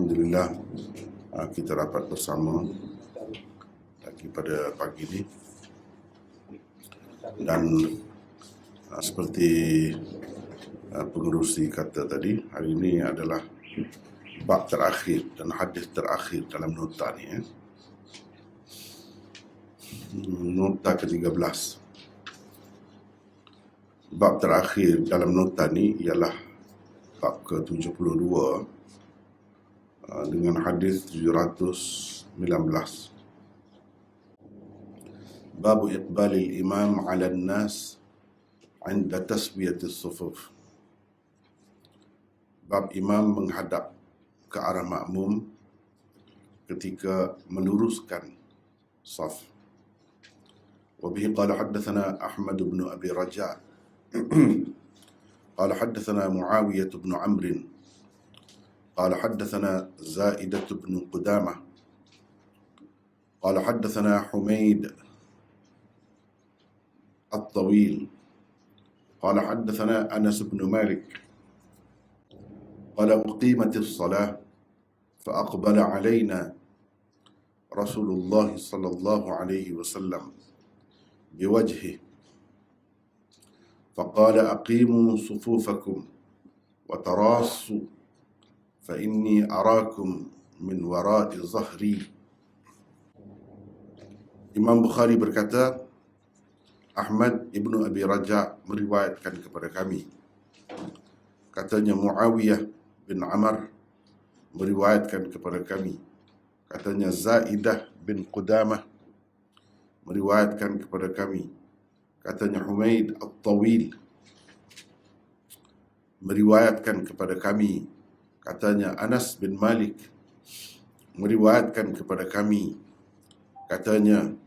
Alhamdulillah, kita rapat bersama lagi pada pagi ini. Dan seperti pengerusi kata tadi, hari ini adalah bab terakhir dan hadis terakhir dalam nota ni. Nota ke-13. Bab terakhir dalam nota ni ialah bab ke-72 dengan hadis 719. Bab iqbalil imam 'ala an-nas 'inda taswiyatis sufuf. Bab imam menghadap ke arah makmum ketika meluruskan saf. Wa bihi qala haddatsana Ahmad bin Abi Raja' qala haddatsana Muawiyah bin Amr قال حدثنا زائدة بن قدامة قال حدثنا حميد الطويل قال حدثنا أنس بن مالك قال أقيمت الصلاة فأقبل علينا رسول الله صلى الله عليه وسلم بوجهه فقال أقيموا صفوفكم وتراصوا فإني أراكم من وراء ظهري. Imam Bukhari berkata, Ahmad ibnu Abi Raja' meriwayatkan kepada kami. Katanya Muawiyah bin Amr meriwayatkan kepada kami. Katanya Zaidah bin Qudamah meriwayatkan kepada kami. Katanya Humaid At-Tawil meriwayatkan kepada kami. Katanya Anas bin Malik meriwayatkan kepada kami. Katanya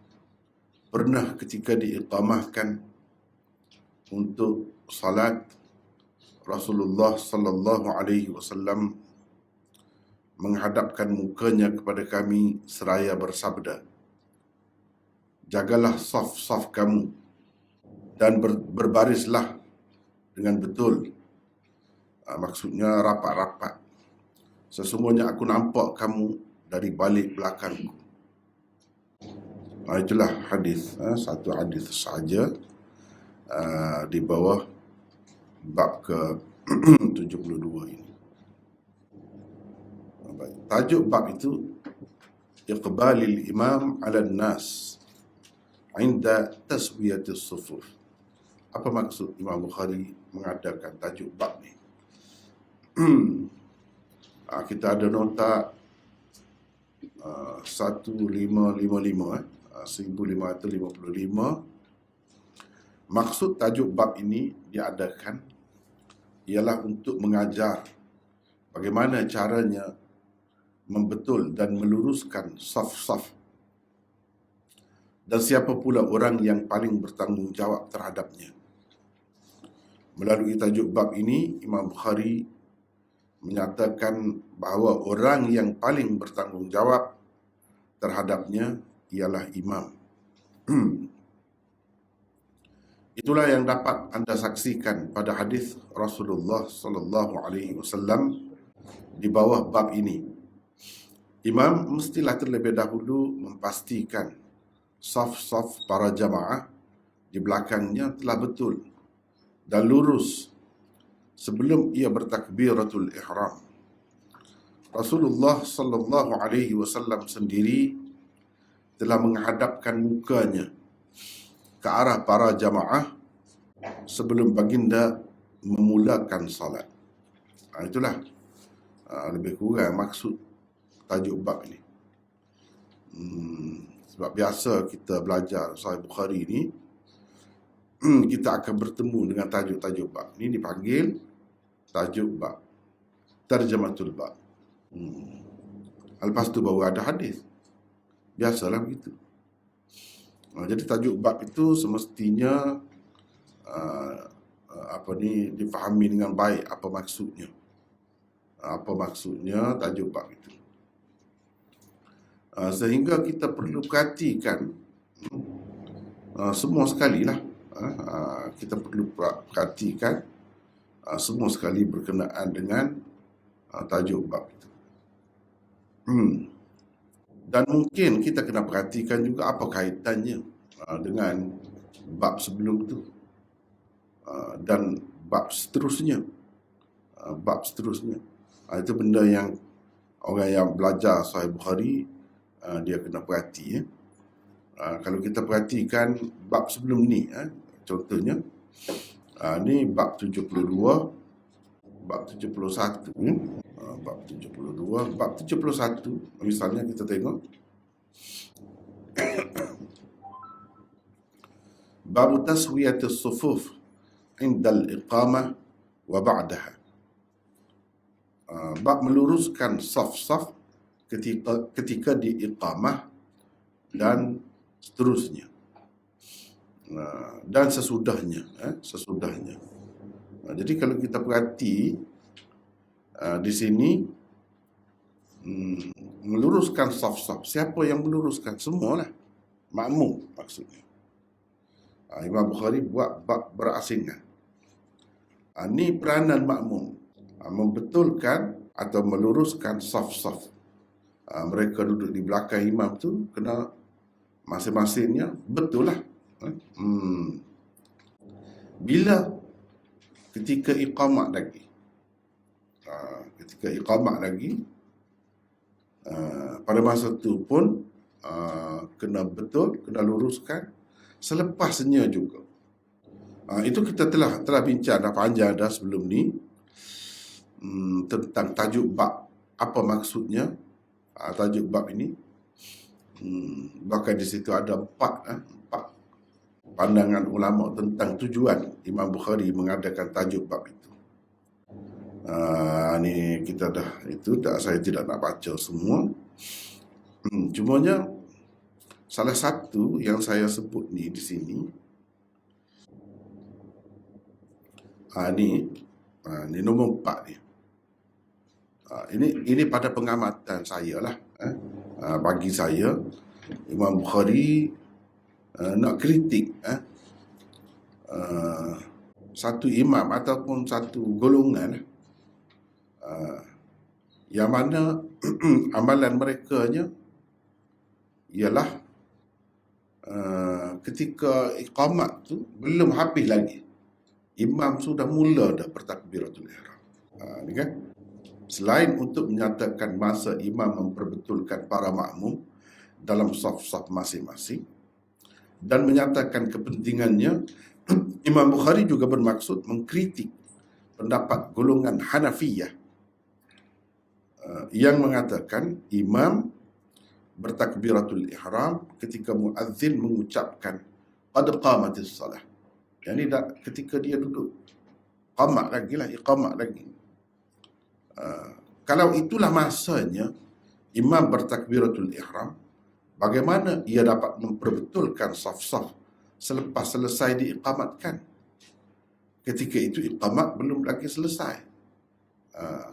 pernah ketika diiqamahkan untuk salat, Rasulullah sallallahu alaihi wasallam menghadapkan mukanya kepada kami seraya bersabda, jagalah saf-saf kamu dan berbarislah dengan betul. Maksudnya rapat-rapat. Sesungguhnya aku nampak kamu dari balik belakangku. Itulah hadis, satu hadis saja di bawah bab ke-72 ini. Tajuk bab itu iqbalil imam 'ala an-nas 'inda taswiyatis sufuf. Apa maksud Imam Bukhari mengadakan tajuk bab ni? Kita ada nota 1555. Maksud tajuk bab ini diadakan ialah untuk mengajar bagaimana caranya membetul dan meluruskan saf-saf, dan siapa pula orang yang paling bertanggungjawab terhadapnya. Melalui tajuk bab ini, Imam Bukhari menyatakan bahawa orang yang paling bertanggungjawab terhadapnya ialah imam. Itulah yang dapat anda saksikan pada hadis Rasulullah sallallahu alaihi wasallam di bawah bab ini. Imam mestilah terlebih dahulu memastikan saf-saf para jamaah di belakangnya telah betul dan lurus sebelum ia bertakbiratul ihram. Rasulullah sallallahu alaihi wasallam sendiri telah menghadapkan mukanya ke arah para jamaah sebelum baginda memulakan salat. Itulah lebih kurang maksud tajuk bab ini. Sebab biasa kita belajar Sahih Bukhari ni, kita akan bertemu dengan tajuk-tajuk bab. Ini dipanggil tajuk bab, tarjamatul bab. Lepas tu baru ada hadis. Biasalah begitu. Jadi tajuk bab itu semestinya difahami dengan baik apa maksudnya. Apa maksudnya tajuk bab itu. Sehingga kita perlu perhatikan semua sekali lah. Kita perlu perhatikan semua sekali berkenaan dengan tajuk bab itu. Dan mungkin kita kena perhatikan juga apa kaitannya dengan bab sebelum tu dan bab seterusnya. Itu benda yang orang yang belajar Sahih Bukhari dia kena perhati. Kalau kita perhatikan bab sebelum ni, contohnya ni bab 72, bab 71, bab 72, bab 71 misalnya kita tengok bab taswiyatus sufuf inda al-iqamah wa ba'daha. Bab meluruskan saf-saf ketika diiqamah dan seterusnya dan sesudahnya. Jadi kalau kita perhati di sini meluruskan saf-saf, siapa yang meluruskan? Semualah, makmum maksudnya. Imam Bukhari buat bab berasingan. Ini peranan makmum, membetulkan atau meluruskan saf-saf. Mereka duduk di belakang imam tu kena masing-masingnya betul lah. Bila ketika iqamah lagi, pada masa tu pun kena betul, kena luruskan. Selepasnya juga. Itu kita telah bincang dah panjang dah sebelum ni tentang tajuk bab. Apa maksudnya tajuk bab ini? Bahkan di situ ada empat pandangan ulama tentang tujuan Imam Bukhari mengadakan tajuk bab itu. Ni kita dah itu saya tidak nak baca semua. Cumanya salah satu yang saya sebut ni di sini, ni nombor 4 ni. Ini pada pengamatan saya lah. Bagi saya, Imam Bukhari nak kritik satu imam ataupun satu golongan yang mana amalan merekanya ialah ketika iqamat tu belum habis lagi, imam sudah mula dah bertakbiratul ihram. Ni kan? Selain untuk menyatakan masa imam memperbetulkan para makmum dalam saf-saf masing-masing dan menyatakan kepentingannya, Imam Bukhari juga bermaksud mengkritik pendapat golongan Hanafiyah yang mengatakan imam bertakbiratul ihram ketika muazzin mengucapkan qad qamatis salah. Yani ketika dia duduk qamat lagi lah, iqamah lagi. Kalau itulah masanya imam bertakbiratul ihram, bagaimana ia dapat memperbetulkan saf-saf selepas selesai diiqamatkan? Ketika itu iqamat belum lagi selesai.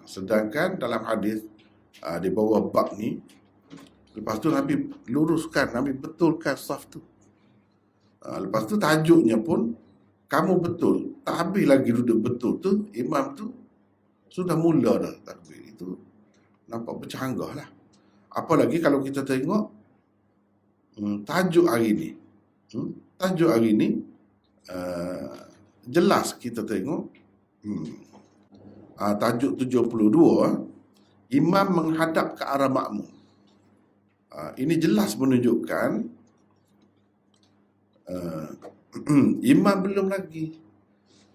Sedangkan dalam hadis di bawah bab ni, lepas tu Nabi luruskan, Nabi betulkan saf tu. Lepas tu tajuknya pun kamu betul, tak habis lagi duduk betul tu, imam tu sudah mula dah takbir. Itu nampak bercanggah lah. Apalagi kalau kita tengok tajuk hari ni. Tajuk hari ni jelas kita tengok tajuk 72, imam menghadap ke arah makmum. Ini jelas menunjukkan imam belum lagi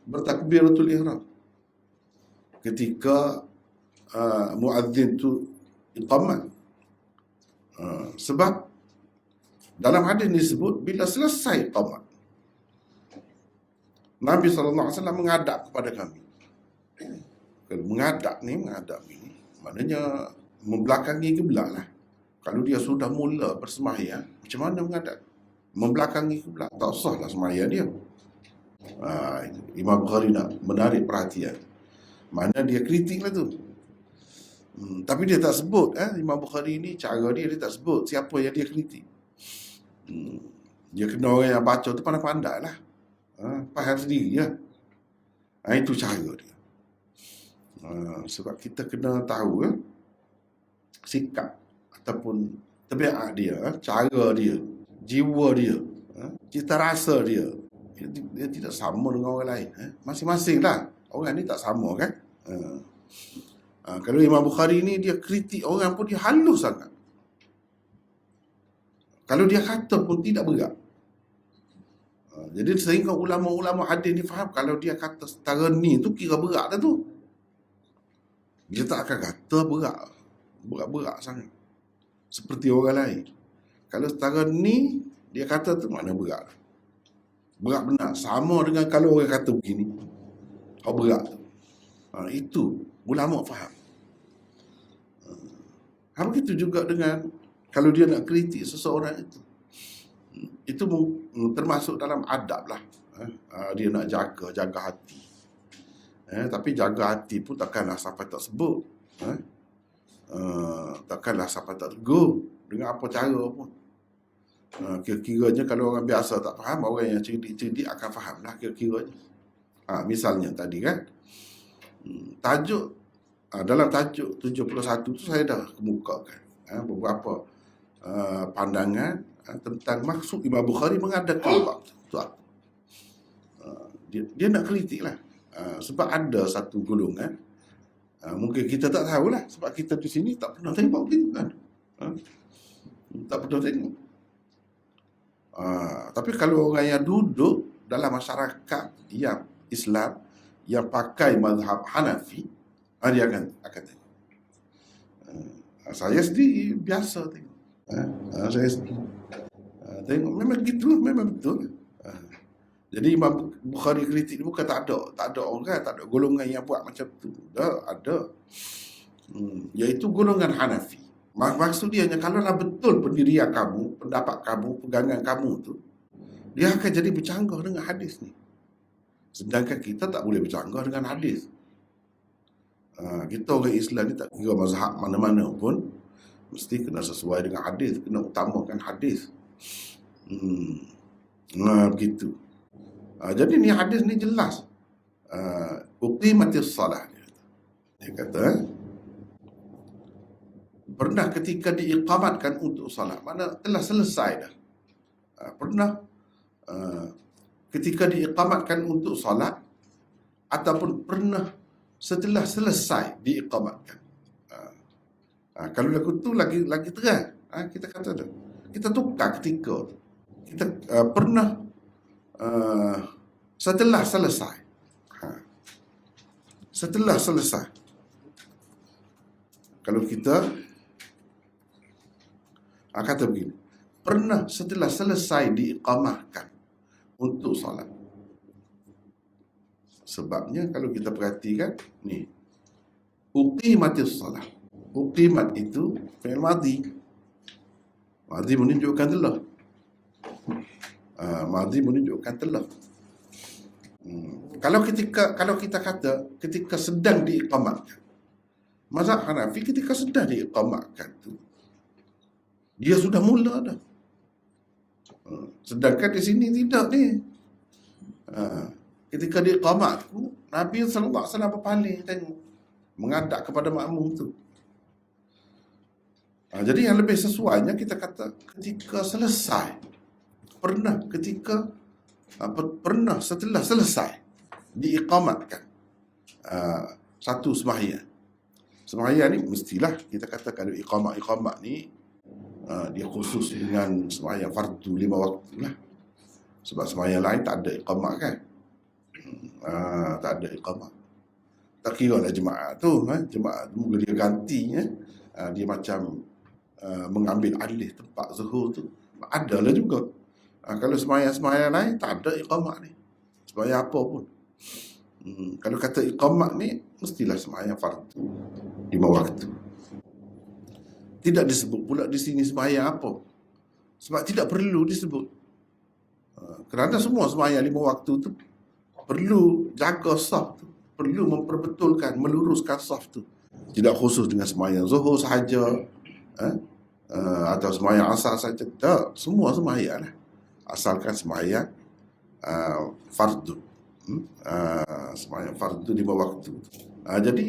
bertakbiratul ihram ketika muazzin tu iqamat. Sebab dalam hadis disebut bila selesai iqamat, Nabi SAW menghadap kepada kami. Kalau menghadap ni maknanya membelakangi kiblat lah. Kalau dia sudah mula bersembahyang, macam mana menghadap? Membelakangi kiblat, tak sah lah sembahyang dia. Imam Bukhari nak menarik perhatian. Mana dia kritik lah tu. Tapi dia tak sebut Imam Bukhari ni, cara dia tak sebut siapa yang dia kritik. Dia kena orang yang baca tu pandai-pandai lah. Faham sendiri lah. Itu cara dia. Sebab kita kena tahu sikap ataupun tabiat dia, cara dia, jiwa dia, cita rasa dia, dia tidak sama dengan orang lain. Masing-masing lah. Orang ni tak sama kan. Kalau Imam Bukhari ni dia kritik orang pun dia halus sangat. Kalau dia kata pun tidak berat. Jadi sehingga ulama-ulama hadis ni faham kalau dia kata setara ni tu kira berat dah tu. Dia tak akan kata berat sangat seperti orang lain. Kalau setara ni dia kata tu mana berat. Berat benar. Sama dengan kalau orang kata begini. Berat tu. Itu ulama faham. Begitu juga dengan kalau dia nak kritik seseorang itu. Itu termasuk dalam adab lah. Dia nak jaga hati. Tapi jaga hati pun takkanlah sampai tak sebut. Takkanlah sampai tak tegur dengan apa cara pun. Kira-kiranya kalau orang biasa tak faham, orang yang cerdik-cerdik akan faham lah kira-kiranya. Misalnya tadi kan, tajuk dalam tajuk 71 tu saya dah kemukakan beberapa pandangan tentang maksud Imam Bukhari mengadakan bab tu. Dia nak kritik lah. Sebab ada satu golongan, mungkin kita tak tahulah sebab kita di sini tak pernah tengok gitu kan. Tak pernah tengok. Tapi kalau orang yang duduk dalam masyarakat yang Islam yang pakai mazhab Hanafi, dia akan tengok. Saya sendiri biasa tengok. Saya sendiri tengok memang gitu, memang betul. Jadi Imam Bukhari kritik bukan tak ada orang, tak ada golongan yang buat macam tu. Ada. Iaitu golongan Hanafi. Maksud dia kalau lah betul pendirian kamu, pendapat kamu, pegangan kamu tu, dia akan jadi bercanggah dengan hadis ni. Sedangkan kita tak boleh bercanggah dengan hadis. Kita orang Islam ni tak kira mazhab mana-mana pun mesti kena sesuai dengan hadis, kena utamakan hadis. Begitu. Jadi ni hadis ni jelas. Uqimatis salah. Dia kata, pernah ketika diiqamatkan untuk salat, mana telah selesai dah. Pernah ketika diiqamatkan untuk salat, ataupun pernah setelah selesai diiqamatkan. Kalau lagu tu lagi terang, kita kata dah. Kita tukar ketika tu. Kita pernah setelah selesai. Setelah selesai. Kalau kita kata begini, pernah setelah selesai diiqamahkan untuk salat. Sebabnya kalau kita perhatikan ni, uqimatis salat. Uqimat itu fi'il madhi. Madhi menunjukkan telah. Madhi menunjukkan telah. Kalau kita kata ketika sedang diiqamatkan, mazhab Hanafi ketika sedang diiqamatkan tu, dia sudah mula dah. Sedangkan di sini tidak ni. Ketika diiqamat tu, Nabi sallallahu alaihi wasallam berpaling tengok, menghadap kepada makmum tu. Jadi yang lebih sesuainya kita kata ketika selesai. Pernah setelah selesai diiqamatkan satu sembahyang. Sembahyang ni mestilah kita kata kalau iqamat ni dia khusus dengan sembahyang fardu 5 waktu lah. Sebab sembahyang lain tak ada iqamat kan. Tak ada iqamat. Tak kira lah jemaah tu, jemaah tu dia ganti, dia macam mengambil alih tempat zuhur tu. Adalah juga. Kalau sembahyang lain tak ada iqamat ni. Sembahyang apa pun. Kalau kata iqamat ni mestilah sembahyang fardu 5 waktu. Tidak disebut pula di sini sembahyang apa. Sebab tidak perlu disebut. Kerana semua sembahyang 5 waktu tu perlu jaga saf tu, perlu memperbetulkan, meluruskan saf tu. Tidak khusus dengan sembahyang zuhur sahaja, atau sembahyang asar saja. Tak, semua sembahyang lah. Asalkan sembahyang fardu. Sembahyang fardu 5 waktu. Jadi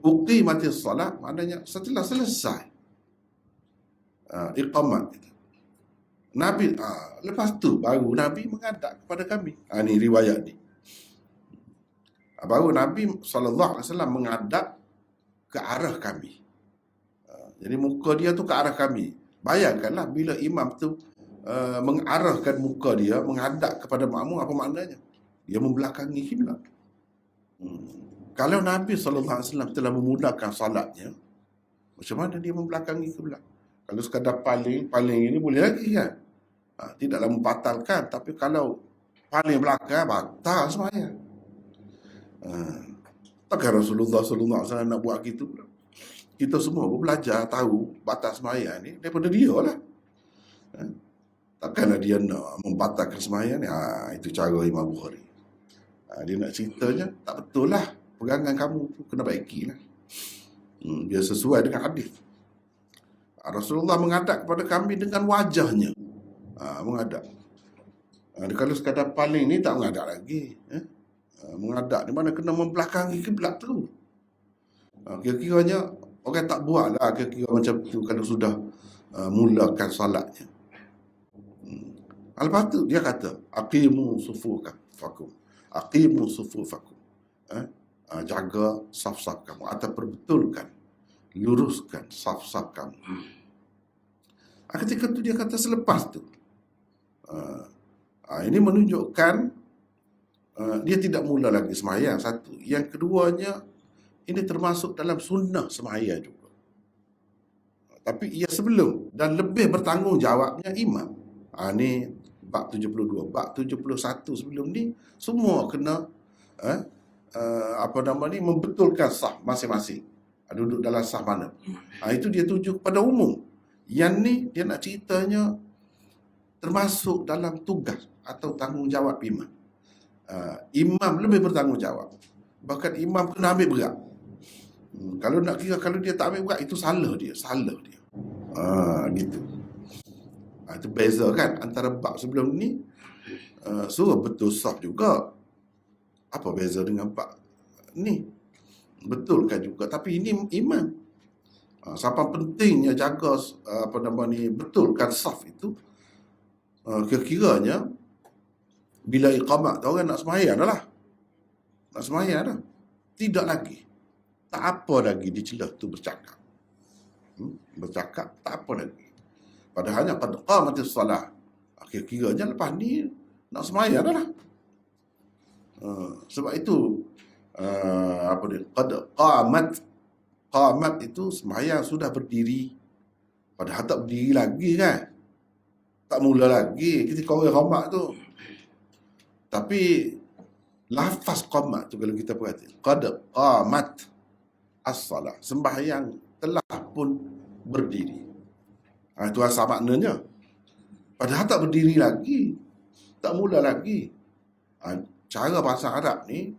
uqimatis salat maknanya setelah selesai iqamat gitu. Nabi lepas tu baru Nabi menghadap kepada kami. Ni riwayat ni. Baru Nabi SAW menghadap ke arah kami. Jadi muka dia tu ke arah kami. Bayangkanlah bila imam tu mengarahkan muka dia menghadap kepada makmum, apa maknanya? Dia membelakangi kiblat. Kalau Nabi SAW telah memudahkan salatnya, macam mana dia membelakangi kiblat? Kalau sekadar paling ini boleh lagi kan? Tidaklah membatalkan, tapi kalau paling belakang batal sembahyang. Takkan Rasulullah SAW nak buat gitu pula. Kita semua belajar tahu batas sembahyang ni daripada dia lah. Takkanlah dia nak membatalkan sembahyang ni. Itu cara Imam Bukhari. Dia nak ceritanya tak betul lah, pegangan kamu tu kena baiki lah. Dia sesuai dengan hadis. Rasulullah menghadap kepada kami dengan wajahnya. Menghadap. Kalau sekadar paling ni tak menghadap lagi. Menghadap di mana kena membelakangi kiblat tu. Kira-kiranya orang tak buat lah kira-kira macam tu kalau sudah mulakan salatnya. Lepas tu dia kata, aqimu sufufakum. Aqimu sufufakum. Jaga saf-saf kamu atau perbetulkan, luruskan saf-saf kamu. Ketika tu dia kata selepas tu. Ini menunjukkan dia tidak mula lagi sembahyang, satu. Yang keduanya, ini termasuk dalam sunnah sembahyang juga. Tapi ia sebelum dan lebih bertanggungjawabnya imam. Ini bab 72. Bab 71 sebelum ni semua kena membetulkan saf masing-masing. Duduk dalam saf mana. Itu dia tuju kepada umum. Yang ni dia nak ceritanya termasuk dalam tugas atau tanggungjawab imam. Imam lebih bertanggungjawab. Bahkan imam kena ambil berat. Kalau nak kira, kalau dia tak ambil berat, itu salah dia. Gitu. Itu beza kan antara bab sebelum ni. Suruh betul saf juga. Apa beza dengan bab ni? Betulkan juga, tapi ini imam. Siapa pentingnya jaga betulkan saf itu. Kira-kiranya bila iqamat tu orang nak sembahyang dah lah. Nak sembahyang dah. Tidak lagi. Tak apa lagi dicela tu bercakap. Bercakap tak apa lagi. Padahalnya qad qamatis salah. Kira-kiranya lepas ni nak sembahyang dah lah. Sebab itu qad qamat itu sembahyang sudah berdiri. Padahal tak berdiri lagi kan. Tak mula lagi ketika orang qamat tu. Tapi lafaz qamat tu kalau kita perhati, qad qamat as-salah, sembahyang telah pun berdiri. Itu asal maknanya. Padahal tak berdiri lagi, tak mula lagi. Cara bahasa Arab ni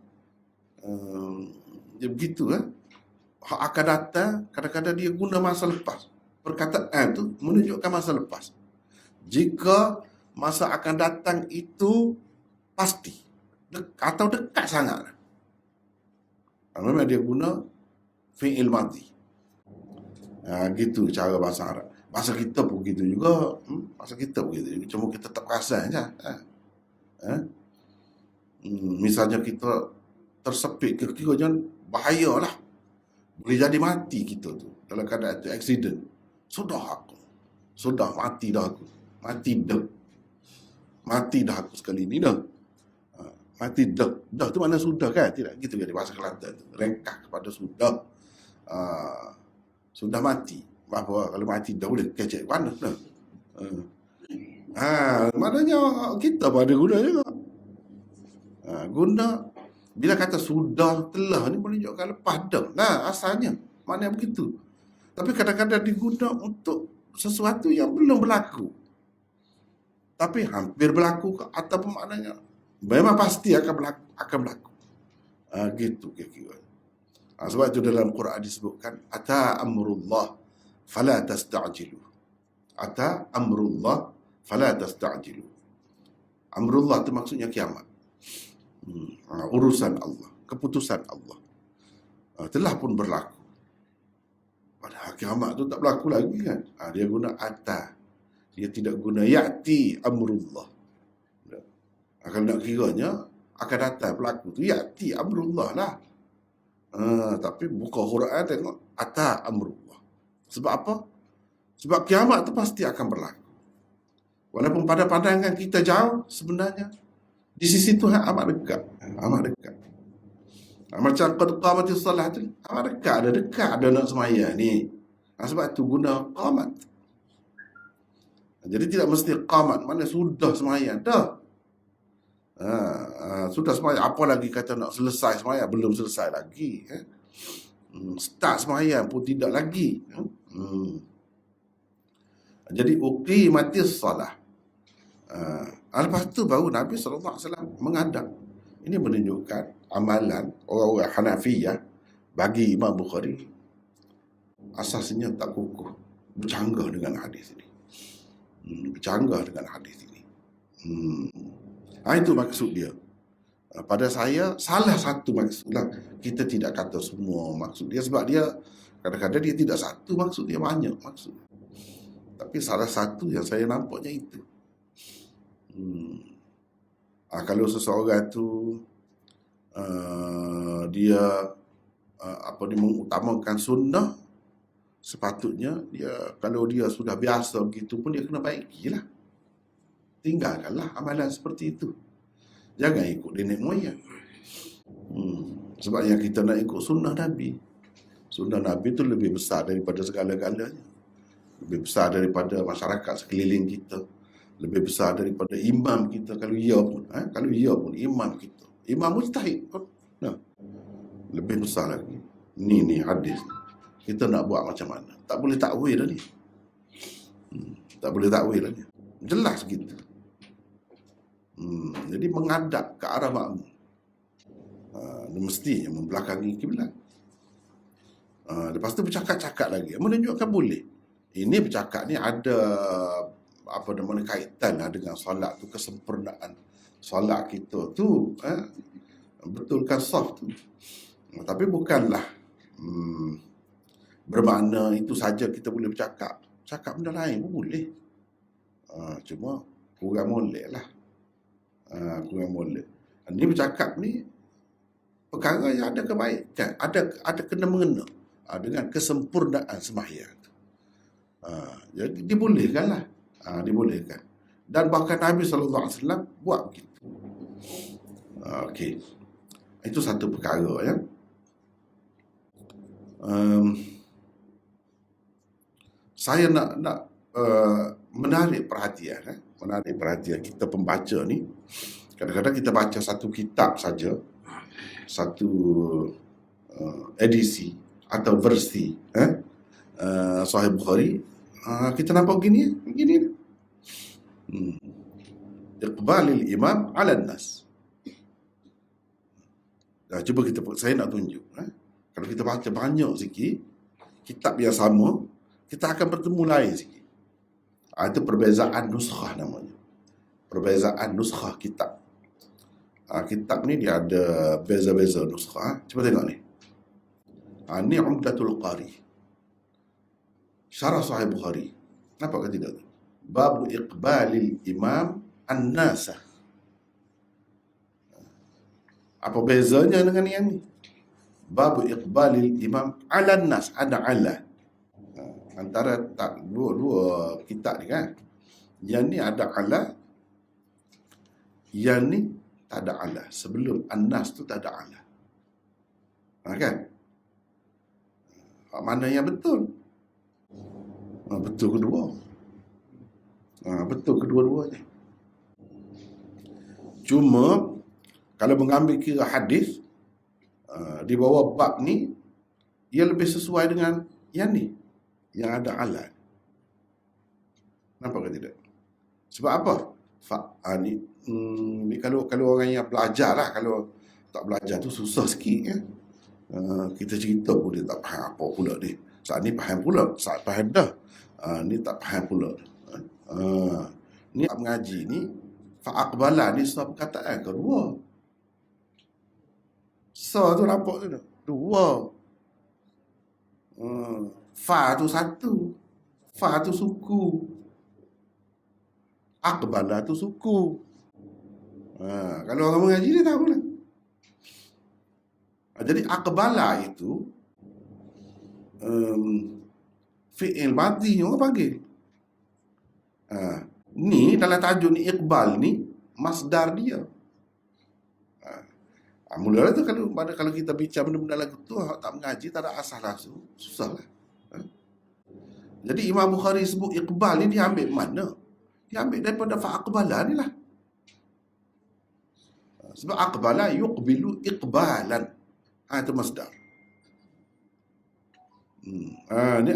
dia begitu hak akan datang, kadang-kadang dia guna masa lepas. Perkataan tu menunjukkan masa lepas. Jika masa akan datang itu pasti atau dekat sangat, memang dia guna fi'il madhi. Gitu cara bahasa Arab. Bahasa kita pun gitu juga. Bahasa kita pun gitu juga. Cuma kita tak perasan je. Misalnya kita tersepit, kira-kira bahayalah. Boleh jadi mati kita tu. Dalam keadaan tu, accident. Sudah mati dah aku. Mati dah aku sekali ni dah. Mati dah. Dah tu mana sudah kan? Tidak gitu kan bahasa Kelantan tu. Rengkah kepada sudah. Sudah mati. Bahawa kalau mati dah boleh kecek mana dah. Maknanya kita pun ada guna juga. Guna bila kata sudah, telah ni menunjukkan lepas dah. Asalnya maknanya begitu. Tapi kadang-kadang diguna untuk sesuatu yang belum berlaku. Tapi hampir berlaku ataupun maknanya memang pasti akan berlaku. Gitu kira-kira. Sebab itu dalam Quran disebutkan ata amrullah fala tasta'jilu. Ata amrullah fala tasta'jilu. Amrullah itu maksudnya kiamat. Urusan Allah, keputusan Allah telah pun berlaku. Pada kiamat tu tak berlaku lagi kan. Dia guna ata. Dia tidak guna ya'ti amrullah. Kalau nak kiranya akan datang berlaku tu ya'ti amrullah lah. Tapi buka Quran tengok ata amrullah. Sebab apa? Sebab kiamat tu pasti akan berlaku. Walaupun pada pandangan kita jauh, sebenarnya di sisi Tuhan amat dekat. Amat dekat. Macam qad qamatis salat tu, amat dekat ada nak semaya ni. Sebab tu guna qamat. Jadi tidak mesti qamat, mana sudah semaya dah. Sudah semaya, apa lagi kata nak selesai semaya, belum selesai lagi. Start semaya pun tidak lagi. Jadi uqimatis salah. Lepas tu baru Nabi SAW mengadap. Ini menunjukkan amalan orang-orang Hanafiyah bagi Imam Bukhari asasnya tak kukuh, bercanggah dengan hadis ini. Bercanggah dengan hadis ini. Itu maksud dia. Pada saya, salah satu maksudlah. Kita tidak kata semua maksud dia, sebab dia kadang-kadang dia tidak satu maksud, dia banyak maksud. Tapi salah satu yang saya nampaknya itu. Kalau seseorang tu dia mengutamakan sunnah, sepatutnya dia, kalau dia sudah biasa begitu pun, dia kena baikilah. Tinggalkanlah amalan seperti itu. Jangan ikut nenek moyang. Sebab yang kita nak ikut sunnah Nabi. Sunnah Nabi itu lebih besar daripada segala-galanya. Lebih besar daripada masyarakat sekeliling kita. Lebih besar daripada imam kita, kalau ia pun imam kita. Imam mujtahid pun. Lebih besar lagi. Ni hadis. Kita nak buat macam mana? Tak boleh takwil dah ni. Tak boleh takwil lagi. Jelas gitu. Jadi menghadap ke arah makmum. Mestinya membelakangi kiblat. Lepas tu bercakap-cakap lagi. Menunjukkan boleh. Ini bercakap ni ada kaitan dengan solat tu, kesempurnaan solat kita tu, betulkan saf tu. Tapi bukanlah bermakna itu saja kita boleh bercakap. Cakap benda lain pun boleh. Cuma kurang molek lah. Kurang molek. Ini bercakap ni perkara yang ada kebaikan, ada kena-mengena dengan kesempurnaan sembahyang. Jadi dibolehkan lah. Dibolehkan. Dan bahkan Nabi SAW buat begitu. Okey. Itu satu perkara ya. Saya nak menarik perhatian kita pembaca ni. Kadang-kadang kita baca satu kitab saja, satu edisi atau versi Sahih Bukhari, kita nampak begini. Iqbalil imam ala nas. Cuba saya nak tunjuk. Kalau kita baca banyak sikit kitab yang sama, kita akan bertemu lain sikit. Itu perbezaan nuskhah namanya. Perbezaan nuskhah kitab. Kitab ni dia ada beza-beza nuskhah. Cuba tengok ni. Ni Umdatul Qari, Syarah Sahih Bukhari. Nampak ke tidak? Babu iqbalil imam an-nasa. Apa bezanya dengan yang ni? Babu iqbalil imam ala nas, ada ala. Antara dua kitab ni kan. Yang ni ada ala, yang ni tak ada ala. Sebelum an-nas tu tak ada ala. Kan? Mana yang betul? Betul kedua. Betul kedua-duanya. Cuma kalau mengambil kira hadis di bawah bab ni, ia lebih sesuai dengan yang ni, yang ada alat. Nampak ke tidak? Sebab apa? Ni kalau orang yang belajar lah. Kalau tak belajar tu susah sikit ya. Kita cerita pun dia tak faham apa pula ni. Saat ni faham pula, saat faham dah. Ni tak faham pula. Ni mengaji ni fa'aqbala ni satu perkataan kedua. Tu nampak tu dua. Fa tu satu. Fa tu suku. Aqbala tu suku. Kalau orang mengaji dia tahu lah. Jadi aqbala itu fi'il madhi orang panggil. Ni dalam tajuk ni iqbal ni masdar dia. Mula tu kalau kita bicara benda-benda lagu tu tak mengaji, tak ada asal langsung, susah lah. Jadi Imam Bukhari sebut iqbal ni dia ambil mana? Dia ambil daripada fa'aqbala ni lah. Sebab aqbala yuqbilu iqbalan. Itu masdar. Ni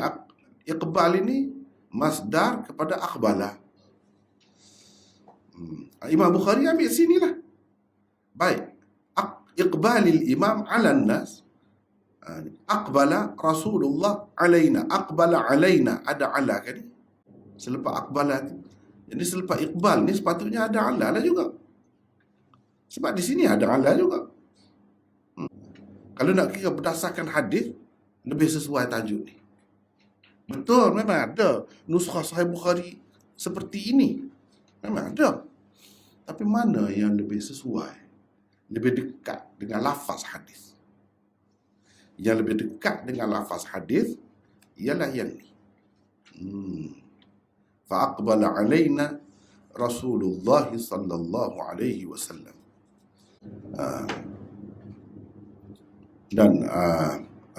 iqbal ini masdar kepada aqbala. Imam Bukhari ambil sini lah. Baik. Iqbalil imam ala nas. Aqbala Rasulullah alaina. Aqbala alaina. Ada ala kan? Selepas aqbala tu. Jadi selepas iqbal ni sepatutnya ada ala lah juga. Sebab di sini ada ala juga. Kalau nak kira berdasarkan hadis, lebih sesuai tajuk ni. Betul, memang ada nuskah Sahih Bukhari seperti ini. Memang ada. Tapi mana yang lebih sesuai? Lebih dekat dengan lafaz hadis. Yang lebih dekat dengan lafaz hadis ialah yang ni. Fa'aqbala alaina Rasulullah sallallahu alaihi wasallam. Dan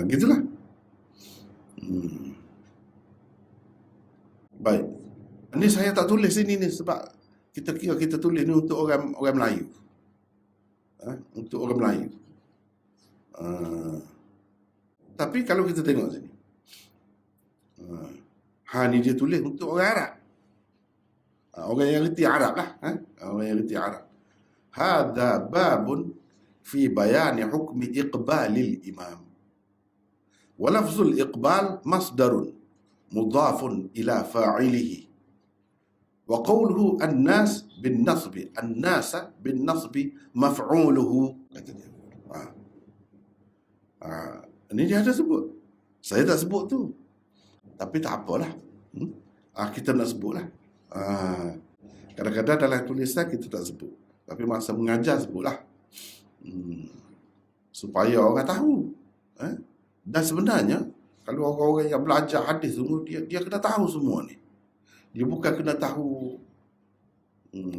gitulah. Baik. Ini saya tak tulis ini ni sebab kita kira kita tulis ni untuk orang Melayu. Untuk orang Melayu. Tapi kalau kita tengok sini. Ni dia tulis untuk orang Arab. Orang yang reti Arab lah. Orang yang reti Arab. Hadha babun fi bayani hukmi iqbalil imam. Wa lafzul iqbal masdarun mudafun ila fa'ilihi. Wa qawluhu an-nas bin nasbi. An-nasa bin nasbi maf'uluhu. Kata dia. Ini dia ada sebut. Saya tak sebut tu. Tapi tak apalah. Kita nak sebut lah. Kadang-kadang dalam tulisan kita tak sebut. Tapi masa mengajar sebutlah. Supaya orang tahu. Dan sebenarnya, kalau orang-orang yang belajar hadis semua, dia kena tahu semua ni. Dia bukan kena tahu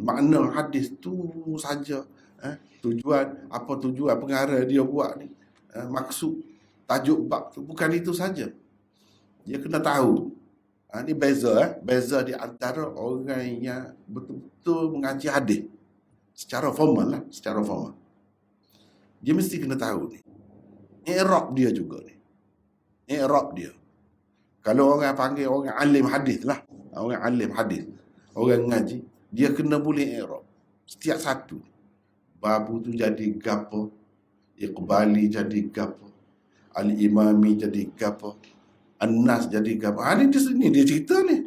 makna hadis tu saja. Tujuan, apa tujuan pengarah dia buat ni. Maksud, tajuk bab tu. Bukan itu saja. Dia kena tahu. Ini beza. Beza di antara orang yang betul-betul mengaji hadis. Secara formal lah. Secara formal. Dia mesti kena tahu ni. I'rab dia juga ni. I'rab dia. Kalau orang panggil orang alim hadis lah. Orang alim hadis. Orang ngaji. Dia kena boleh i'rab. Setiap satu. Babu tu jadi gapo. Iqbali jadi gapo. Al-Imami jadi gapo. An-Nas jadi gapo. Ini di sini dia cerita ni.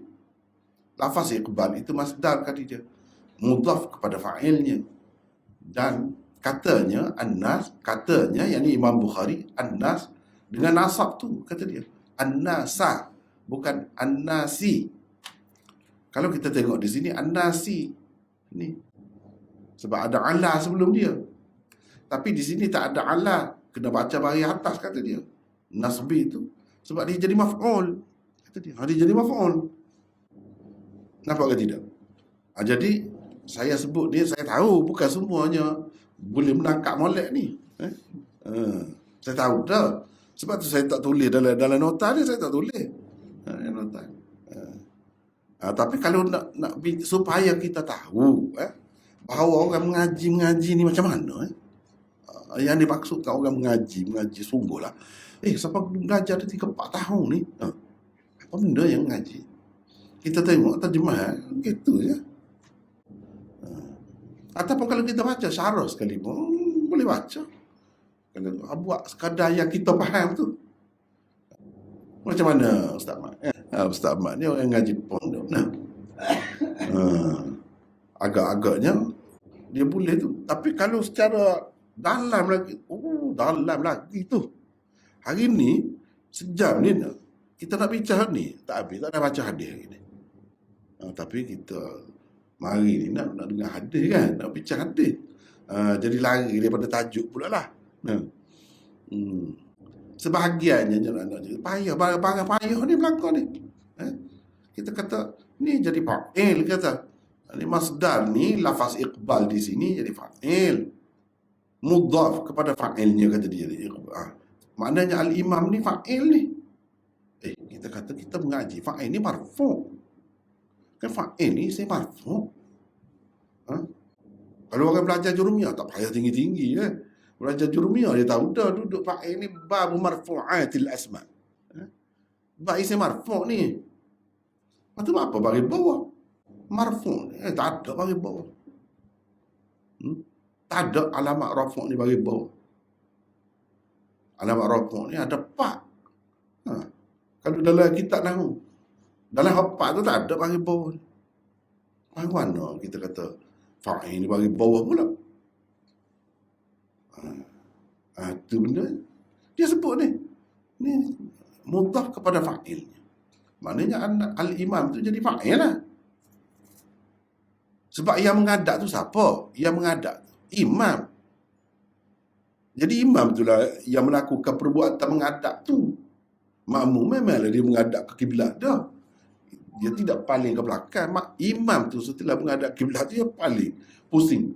Lafaz iqbal itu masdar kata dia. Mudhaf kepada fa'ilnya. Dan katanya An-Nas, katanya yakni Imam Bukhari An-Nas dengan nasab tu kata dia. An-Nasa, bukan An-Nasi. Kalau kita tengok di sini An-Nasi ni. Sebab ada ala sebelum dia. Tapi di sini tak ada ala, kena baca baris atas kata dia. Nasbi tu sebab dia jadi maf'ul. Kata dia, dia jadi maf'ul. Nampak ke tidak? Jadi saya sebut dia, saya tahu bukan semuanya boleh menangkap molek ni. Saya tahu dah. Sebab tu saya tak tulis dalam nota dia, saya tak tulis. Nota. Tapi kalau nak supaya kita tahu bahawa orang mengaji ni macam mana yang dimaksudkan orang mengaji sungguh lah. Siapa belajar dia 3-4 tahun ni? Apa benda yang mengaji? Kita tengok terjemah gitu je. Ataupun kalau kita baca syarah sekali pun boleh baca. Kalau buat sekadar yang kita faham tu. Macam mana Ustaz Mat? Ustaz Mat ni orang ngaji pondok. Agak-agaknya dia boleh tu. Tapi kalau secara dalam lagi tu. Hari ni Sejam ni kita nak bincang ni, tak habis, tak ada baca hadis hari ni. Tapi kita mari ni nak dengar hadis kan, nak bincang hadis. Jadi lari daripada tajuk pula lah. Sebahagiannya payah, barang payah ni belakang ni. Kita kata ni jadi fa'il, kata ni masdar ni, lafaz iqbal di sini jadi fa'il, mudhaf kepada fa'ilnya, kata dia. Maknanya al-imam ni fa'il ni. Kita kata kita mengaji fa'il ni marfu'. Kan fa'il ni saya marfu'. Kalau orang belajar jurumiyah tak payah tinggi-tinggi kan. Belajar jurumiyah dia tahu dah duduk fa'il ni babu marfu'atil asma'. Baik saya marfu' ni. Lepas tu apa bagi bawah? Marfu' ni tak ada bagi bawah. Tak ada alamat rafu' ni bagi bawah. Alamat rafu' ni ada pak. Kalau dalam kitab nahu, dalam hafal tu tak ada bagi bawah. Mana kita kata fa'il ni bagi bawah pula. Tu benda dia sebut ni. Ni mudhaf kepada fa'il. Maknanya al-imam tu jadi fa'il lah. Sebab yang mengadap tu siapa? Yang mengadap imam. Jadi imam itulah yang melakukan perbuatan mengadap tu. Makmum memanglah dia menghadap ke kiblat dah. Dia tidak paling ke belakang. Imam tu setelah menghadap kiblat dia paling pusing.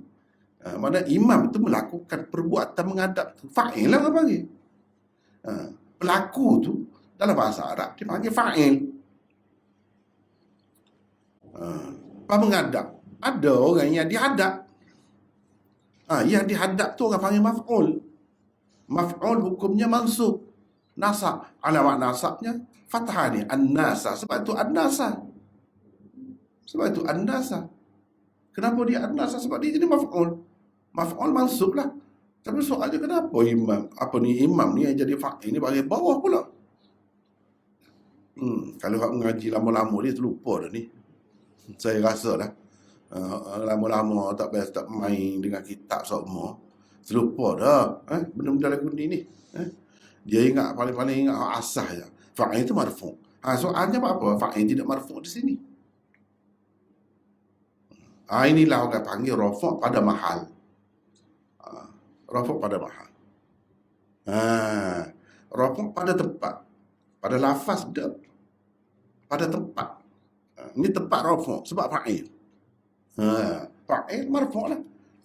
Maksudnya imam tu melakukan perbuatan menghadap tu. Fa'il lah orang panggil. Pelaku tu dalam bahasa Arab dia panggil fa'il. Apa menghadap? Ada orang yang dihadap. Yang dihadap tu orang panggil maf'ul. Maf'ul hukumnya mansub. Nasab. Alamat nasabnya fathah ni. An-nasa. Sebab itu an-nasa. Sebab itu an-nasa. Kenapa dia an-nasa? Sebab dia jadi maf'ul. Maf'ul mansub lah. Tapi soalnya kenapa imam? Apa ni imam ni yang jadi fa'il ni bagi bawah pula? Kalau orang mengaji lama-lama dia terlupa dah ni. Saya rasa lah. Lama-lama tak biasa tak main dengan kitab semua. Terlupa dah. Benda-benda lagu ni. Dia ingat, paling-paling ingat asah je. Fa'il itu marfu'. Soalnya apa? Fa'il tidak marfu' di sini. Inilah orang panggil rafu' pada mahal. Rafu' pada mahal. Rafu' pada tempat. Pada lafaz dia. Pada tempat. Ini tempat rafu' sebab fa'il. Fa'il marfu' lah.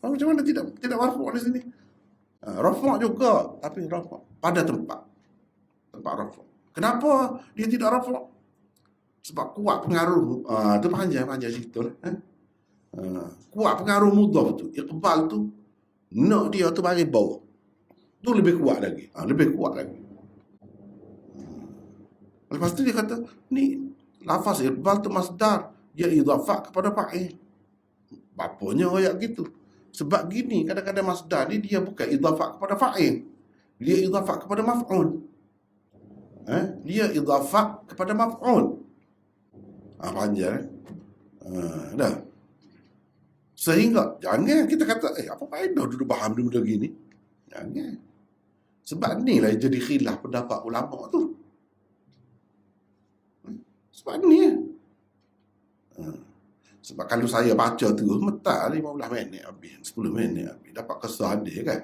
Macam mana tidak marfu' di sini? Rafu' juga, tapi rafu' pada tempat. Tempat rafu'. Kenapa dia tidak rafu'? Sebab kuat pengaruh. Itu panjang cerita lah. Kuat pengaruh mudhaf tu. Iqbal tu nak dia tu bagi bawah. Tu lebih kuat lagi. Lebih kuat lagi. Lepas tu dia kata, ni lafaz iqbal tu masdar. Dia idhafah kepada fa'il. Bapanya ayat gitu. Sebab gini, kadang-kadang masdar ni dia bukan idhafah kepada fa'il. Dia idhafah kepada maf'ul. Dia idhafah kepada maf'ul. Panjang. Dah. Sehingga, jangan kita kata, apa faedah duduk faham benda gini? Jangan. Sebab ni lah jadi khilaf pendapat ulama tu. Sebab ni lah. Sebab kalau saya baca tu, metal 15 minit habis, 10 minit habis. Dapat kesah dia kan.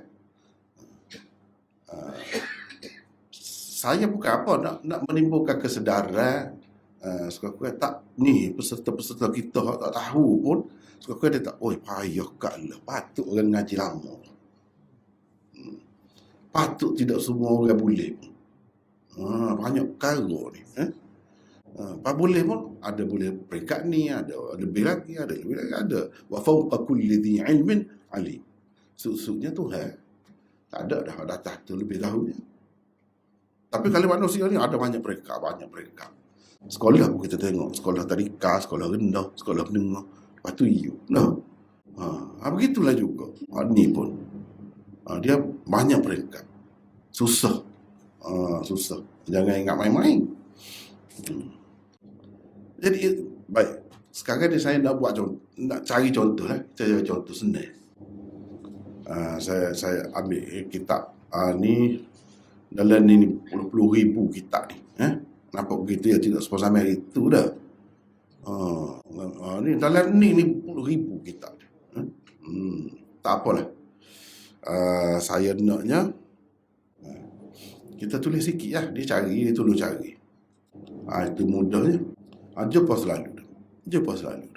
Saya bukan apa, nak menimbulkan kesedaran. Sekarang tak, ni peserta-peserta kita tak tahu pun. Sekarang dia tak, payah kat lah. Patut orang ngaji lama. Patut tidak semua orang boleh. Banyak perkara ni. Apa boleh pun, ada boleh peringkat ni, ada lebih lagi, ada. Wa fawqa kulli dhi ilmin alim. Suksudnya Tuhan. Tak ada dah atas tu lebih dahulunya. Tapi kalau manusia ni ada banyak peringkat. Sekolah pun kita tengok, sekolah tadika, sekolah rendah, sekolah menengah. Lepas tu you. Begitulah juga. Ni pun. Dia banyak peringkat. Susah. Jangan ingat main-main. Jadi, baik. Sekarang ni saya nak buat contoh, nak cari contoh lah. Saya contoh senang. Saya ambil kitab ni dalam ni puluh-puluh ribu kitab ni. Nampak begitu ya, tidak semua sampai itu dah. Ni dalam ni puluh ribu kitab. Tak apalah. Saya naknya kita tulis sikit lah. Dia tolong cari. Itu mudahnya. Jumpa selalu.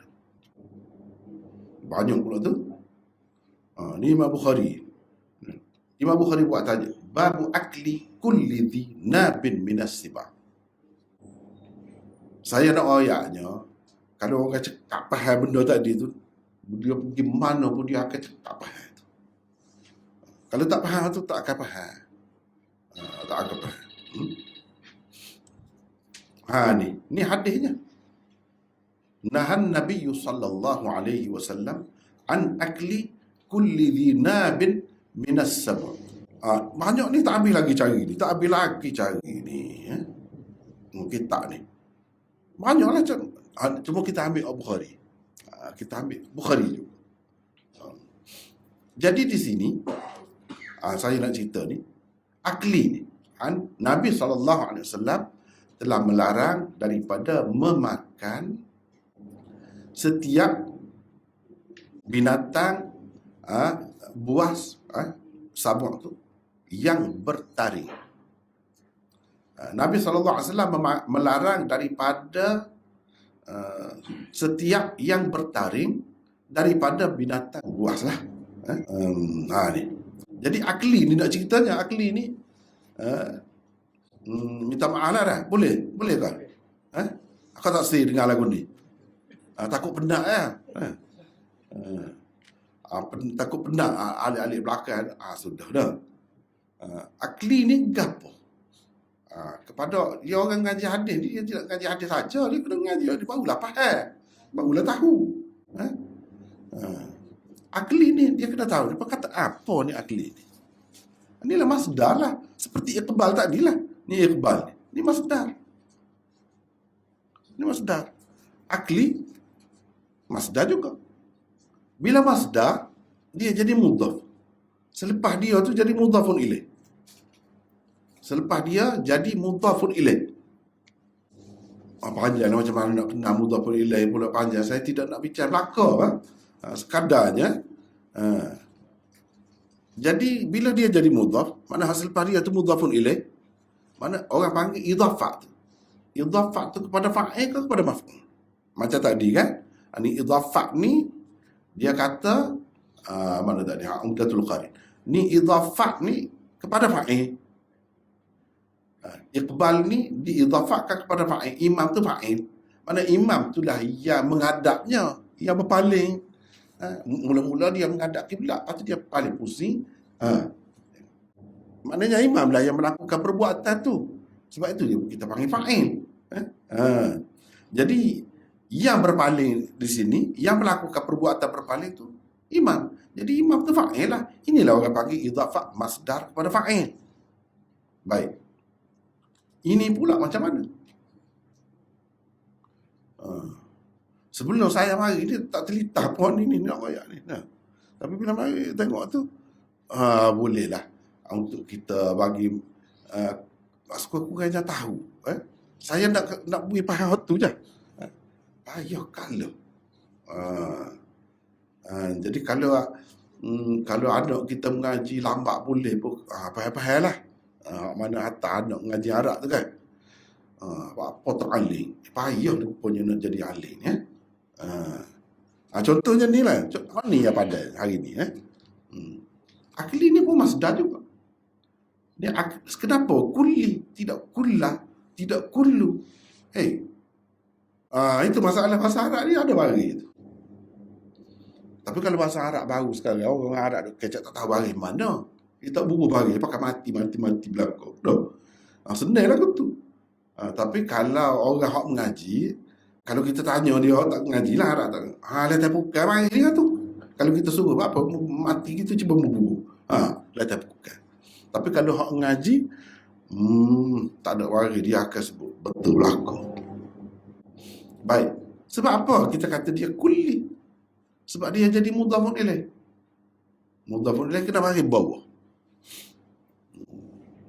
Banyak pula tu. Ni Imam Bukhari. Imam Bukhari buat tajuk babu akli kulli dhi nabin minas siba. Saya nak ayatnya, kalau orang cakap faham benda tadi tu, dia pergi mana pun dia akan cakap faham tu. Kalau tak faham tu tak akan faham. Tak akan faham. Ni hadisnya. Nahan Nabi sallallahu alaihi wasallam an akli kulli dhi nabin minas sabr. Banyak ni tak habis lagi cari ni. Kitab ni. Banyaklah. Cuma kita ambil Bukhari. Kita ambil Bukhari juga. Jadi di sini, saya nak cerita ni, akli ni. Nabi SAW telah melarang daripada memakan setiap binatang buas sabuk tu yang bertaring. Nabi SAW melarang daripada setiap yang bertaring daripada binatang buas lah. Ni. Jadi akli ni nak ceritanya, akli ni minta maaf lah dah. Boleh tak? Aku tak sedih dengar lagu ni. Takut penat ya. Takut penat alik-alik belakang. Sudah dah. Akli ni gapo? Kepada dia orang ngaji hadis, dia tidak ngaji hadis saja, dia kena ngaji, dia barulah faham, barulah tahu. Akli ni dia kena tahu, dia kata apa ni akli ni. Inilah masdar lah, seperti Iqbal tadi lah. Ni Iqbal ni masdar. Ini masdar. Akli masdar juga. Bila masdar, dia jadi mudhaf. Selepas dia tu jadi mudhafun ilaih. Selepas dia jadi mudhafun ilaih. Panjang macam mana nak kenal mudhafun ilaih pula panjang. Saya tidak nak bicara belaka. Sekadarnya. Jadi bila dia jadi mudhaf, mana hasil lepas dia tu mudhafun ilaih, mana orang panggil idhafat. Idhafat tu kepada fa'il ke kepada maf'ul. Macam tadi kan. Ni idhafat ni dia kata mana tadi? Umdatul Qarin. Ni idhafat ni kepada fa'il. Iqbal ni diidhafatkan kepada fa'il. Imam tu fa'il. Mana imam tu lah yang menghadapnya, yang berpaling. Mula-mula dia menghadap kiblat, lepas tu dia paling pusing. Maknanya imam lah yang melakukan perbuatan tu. Sebab itu kita panggil fa'il. Jadi yang berpaling di sini, yang melakukan perbuatan berpaling tu imam. Jadi imam tu fa'il lah. Inilah orang panggil idhafat masdar kepada fa'il. Baik. Ini pula macam mana? Sebelum saya mari dia tak telitah pun ini nak ayat ni. Tapi bila mari tengok tu, bolehlah untuk kita bagi sekurang-kurangnya tahu. Saya nak beri faham tu je. Payah kalau. Jadi kalau anak kita mengaji lambat boleh pun faham-faham lah. Mana atas anak mengaji Arab tu kan. Apa ta'alim. Payah rupanya nak jadi alim ya. Contohnya ni lah. Ni yang pada hari ni. Akli ni pun masdar juga. Kenapa? Kulli. Tidak kullah. Tidak kullu. Itu masalah bahasa Arab ni ada bagi tu. Tapi kalau bahasa Arab baru sekarang, orang Arab kecak tak tahu bagi mana. Dia tak buru bagi, pakai mati belakang. Senang lah tu. Tapi kalau orang hak mengaji, kalau kita tanya dia tak mengaji lah Arab tak. Letak bukan mari dia tu. Kalau kita suruh apa mati kita cuba memburu. Letak bukan. Tapi kalau hak mengaji, tak ada wari dia akan sebut betul belakang. Baik. Sebab apa kita kata dia kulli? Sebab dia jadi mudhafun ilaih. Mudhafun ilaih kena bagi bawah.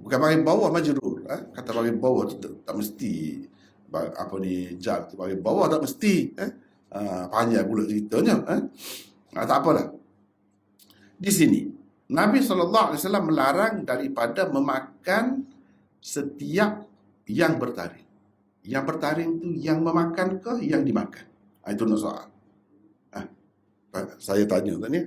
Bukan bahagian bawah majrur. Kata bahagian bawah tu tak mesti. Apa ni, jar tu bahagian bawah tak mesti. Panjang pula ceritanya. Tak apalah. Di sini Nabi SAW melarang daripada memakan setiap yang bertaring. Yang bertaring tu yang memakan ke yang dimakan? Itu nak soal. Saya tanya tadi.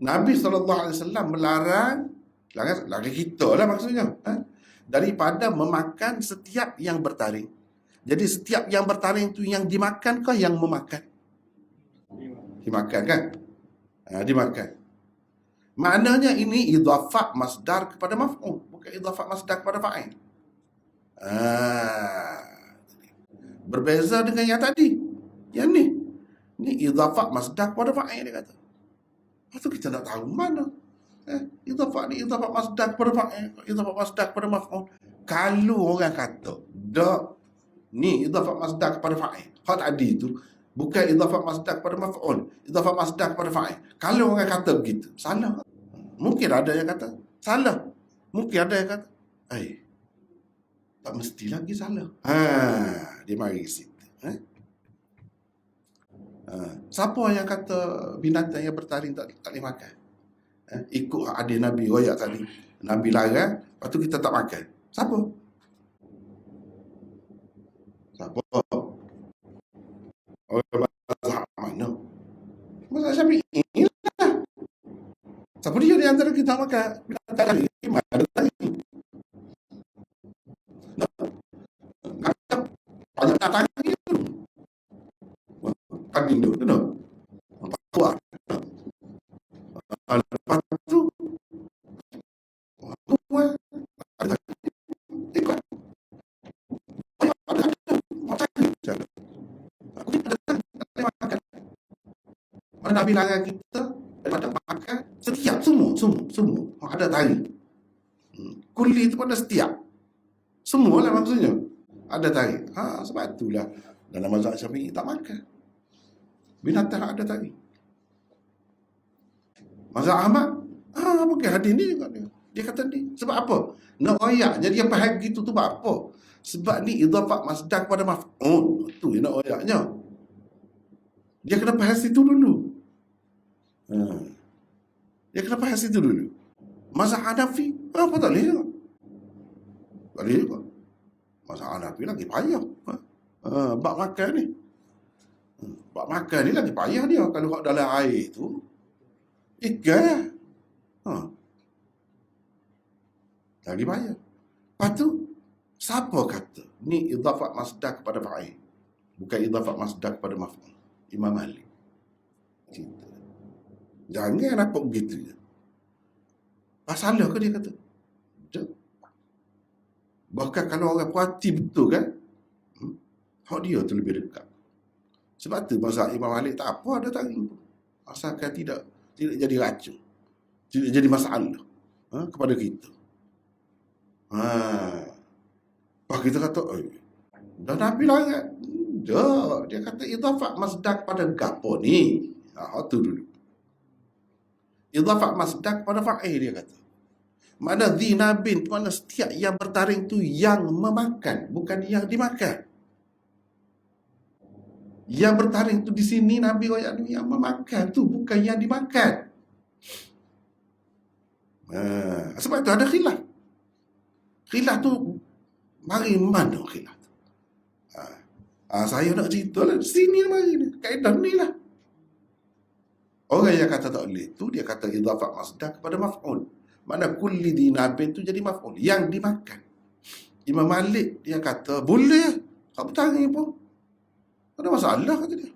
Nabi SAW melarang, larang kita lah maksudnya, daripada memakan setiap yang bertaring. Jadi setiap yang bertaring tu yang dimakan ke yang memakan? Dimakan kan? Dimakan. Maknanya ini idhafah masdar kepada maf'ul, bukan idhafah masdar kepada fa'il. Berbeza dengan yang tadi. Yang ni. Ni idhafah masdar kepada fa'il dia kata. Lepas tu kita nak tahu mana. Idhafah ni idhafah masdar kepada fa'il, idhafah masdar kepada maf'ul. Kalau orang kata, dak, ni idhafah masdar kepada fa'il. Hak tadi tu bukan idhafah masdar kepada maf'ul, idhafah masdar kepada fa'il. Kalau orang kata begitu, salah. Mungkin ada yang kata salah. Mungkin ada yang kata tak mesti lagi salah. Dia mari ke situ. Siapa yang kata binatang yang bertaring tak boleh makan? Ikut hadis Nabi royak tadi. Nabi larang, lepas tu kita tak makan. Siapa? Orang mazhab mana? Mazhab Syafi'i lah. Siapa dia di antara kita makan? Binatang lari. Mana ada lari? Banyak nak tanya tu. Kambing tu, tu. Kuat. Lepas tu, Nabi larang kita daripada makan setiap semua ada tari. Kuli itu pada setiap. Semualah maksudnya ada tari. Sebab itulah dalam mazhab Syafi'i tak makan binatang ada tari. Mazhab Ahmad bukan hadis ni juga dia kata ni. Sebab apa? Nak ayaknya dia faham gitu tu sebab apa? Sebab ni idhafah masdar kepada maf'ul. Tu yang nak ayaknya. Dia kena faham situ dulu. Dia kena faham situ dulu. Mazhab Hanafi apa tak boleh? Tak boleh juga. Mazhab Hanafi lagi payah. Bab makan ni. Bab makan ni lagi payah dia. Kalau kat dalam air tu ikan. Lagi payah. Lepas tu siapa kata ni idhafah masdar kepada fa'il, bukan idhafah masdar kepada maf'ul? Imam Malik. Jangan nampak begitu je. Salah ke dia kata? Bahkan kalau orang puati betul kan, hak dia tu lebih dekat. Sebab tu mazhab Imam Malik tak apa ada taring pun. Asalkan tidak jadi racun, tidak jadi masalah kepada kita. Pak kita kata, dah Nabi larang. Dia kata idhafah masdar kepada gapo ni. Tu dulu. Idhafah masdar kepada fa'il dia kata. Mana dhinabin, mana setiap yang bertaring tu yang memakan, bukan yang dimakan. Yang bertaring tu di sini Nabi royak ni yang memakan tu, bukan yang dimakan. Sebab itu ada khilaf. Khilaf tu mari mana khilaf tu? Saya nak cerita lah sini mari ni. Kaedah ni lah. Orang yang kata tak boleh tu dia kata idhafah masdar kepada maf'ul. Mana kulli dinabin tu jadi maf'ul yang dimakan. Imam Malik dia kata boleh. Tak bertaring pun. Tak ada masalah kata dia.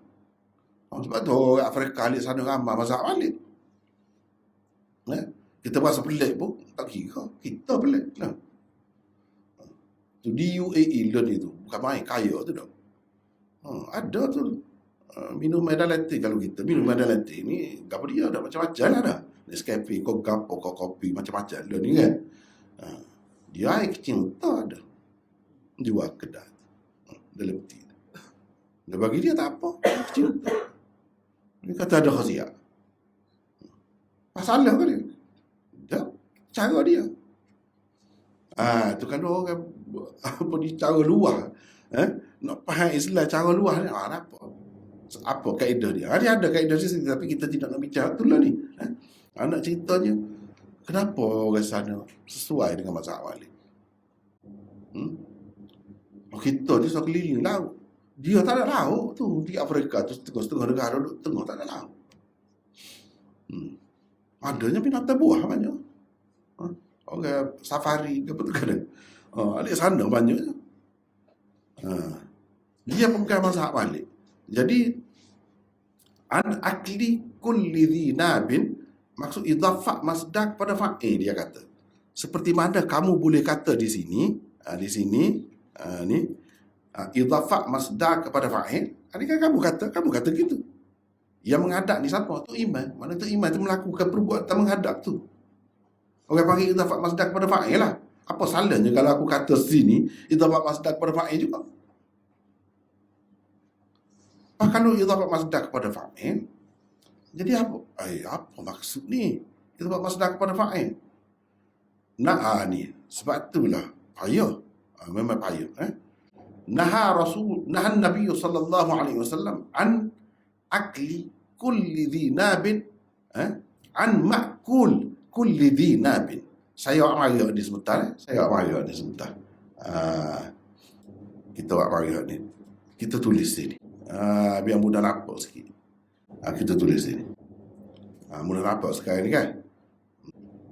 Sebab tu orang Afrika alik sana ramai mazhab Malik. Kita rasa pelik pun tak kira. Kita pelik lah. Tu di UAE learn itu. Bukan main kaya tu dah. Ada tu. Minum medalati kalau kita. Minum medalati ni apa dia ada macam-macam lah dah. Nescafe, kopi, macam-macam learn ni kan. Dia air kecil tak ada. Jual kedai. Dalam peti. Dia bagi dia tak apa. Air kecil tak. Dia kata ada khasiat. Masalah ke dia? Dia cara dia. Tu kan orang apa di cara luar. Nak faham Islam cara luar ni. Apa? Apa kaedah dia? Dia ada kaedah dia sendiri, tapi kita tidak nak bicara itulah ni. Nak ceritanya, kenapa orang sana sesuai dengan mazhab Malik? Kita ni sekeliling laut. Dia tak ada laut tu. Di Afrika tu setengah-setengah negara duduk tengah tak ada laut. Adanya binatang buah banyak. Orang safari ke betul kan? Ada sana banyaknya. Dia pegang mazhab Malik. Jadi an akli kulli dhi nabin, maksud idafah masdar kepada fa'il, dia kata. Seperti mana kamu boleh kata di sini, ni idafah masdar kepada fa'il. Ini kan kamu kata gitu. Yang menghadap ni siapa? Tu iman. Mana tu iman tu melakukan perbuatan menghadap tu. Orang panggil idafah masdar kepada fa'il lah. Apa salahnya kalau aku kata sini idafah masdar kepada fa'il juga? Kalau idafah masdar kepada fa'il, jadi apa? Apa maksud ni? Idafah masdar kepada fa'il. Ni. Sebab itulah payah. Memang payah. Nahan Nabi sallallahu alaihi wasallam an akli kulli dhi nabin, an ma'kul kulli dhi nabin. Saya mari ni sebentar. Kita mari ni. Kita tulis sini. Biar mudah nampak sikit. Kita tulis sini. Mudah nampak sekarang ni kan.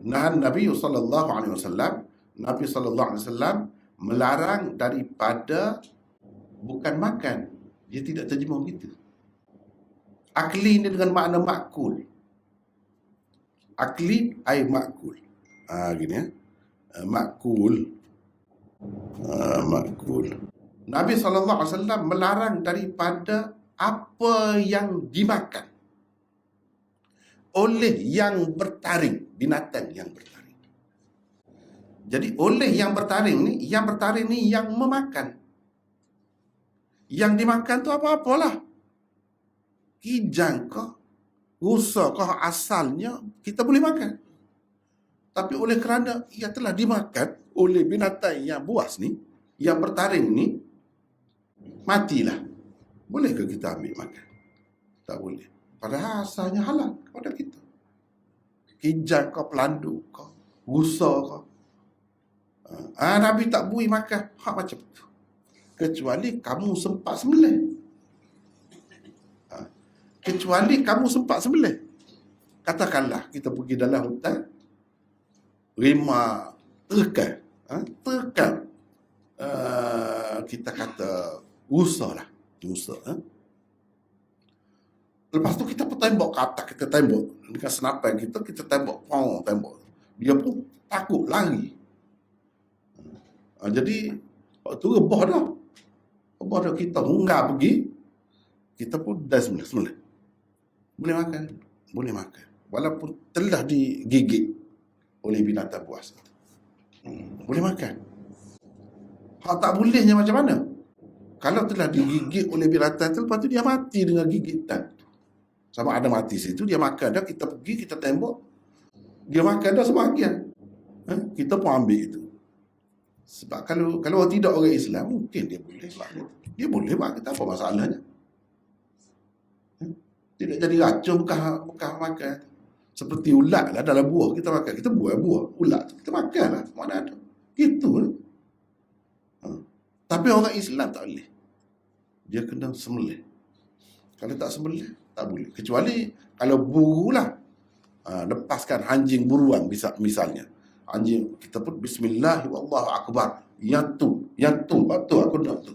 Nahan Nabi sallallahu alaihi wasallam, Nabi sallallahu alaihi wasallam melarang daripada bukan makan. Dia tidak terjemah begitu. Akli ni dengan makna makul. Akli ay makul. Gini ya. Makul. Makul. Nabi SAW melarang daripada apa yang dimakan oleh yang bertaring, binatang yang bertaring. Jadi oleh yang bertaring ni yang memakan. Yang dimakan tu apa-apalah. Kijang kah, rusa kah, asalnya kita boleh makan. Tapi oleh kerana ia telah dimakan oleh binatang yang buas ni, yang bertaring ni, matilah. Bolehkah kita ambil makan? Tak boleh. Padahal asalnya halal kepada kita. Kijang kah, pelandu kah, rusa kah. Nabi tak bui makan hak macam tu. Kecuali kamu sempat sembelih. Katakanlah kita pergi dalam hutan, rimau terkam, kita kata rusa lah. Lepas tu kita tembak ke atas, kita tembak dengan senapan kita tembak. Dia pun takut lari. Jadi waktu rebah dah kita hungar pergi, kita pun dah semula boleh makan walaupun telah digigit oleh binatang buas. Boleh makan. Hak tak bolehnya macam mana? Kalau telah digigit oleh binatang tu, lepas tu dia mati dengan gigitan. Sama ada mati situ, dia makan dah, kita pergi, kita tembak, dia makan dah sebahagian. Kita pun ambil itu. Sebab kalau tidak orang Islam, mungkin dia boleh buat. Dia boleh buat, kita apa masalahnya? Tidak jadi racun bukan makan. Seperti ulat lah dalam buah kita makan. Kita buah ulat kita makan lah. Mana ada. Gitu lah. Tapi orang Islam tak boleh. Dia kena sembelih. Kalau tak sembelih, tak boleh. Kecuali kalau buru lah. Lepaskan anjing buruan misalnya. Anjing kita pun bismillahirrahmanirrahim. Yang tu aku nak tu.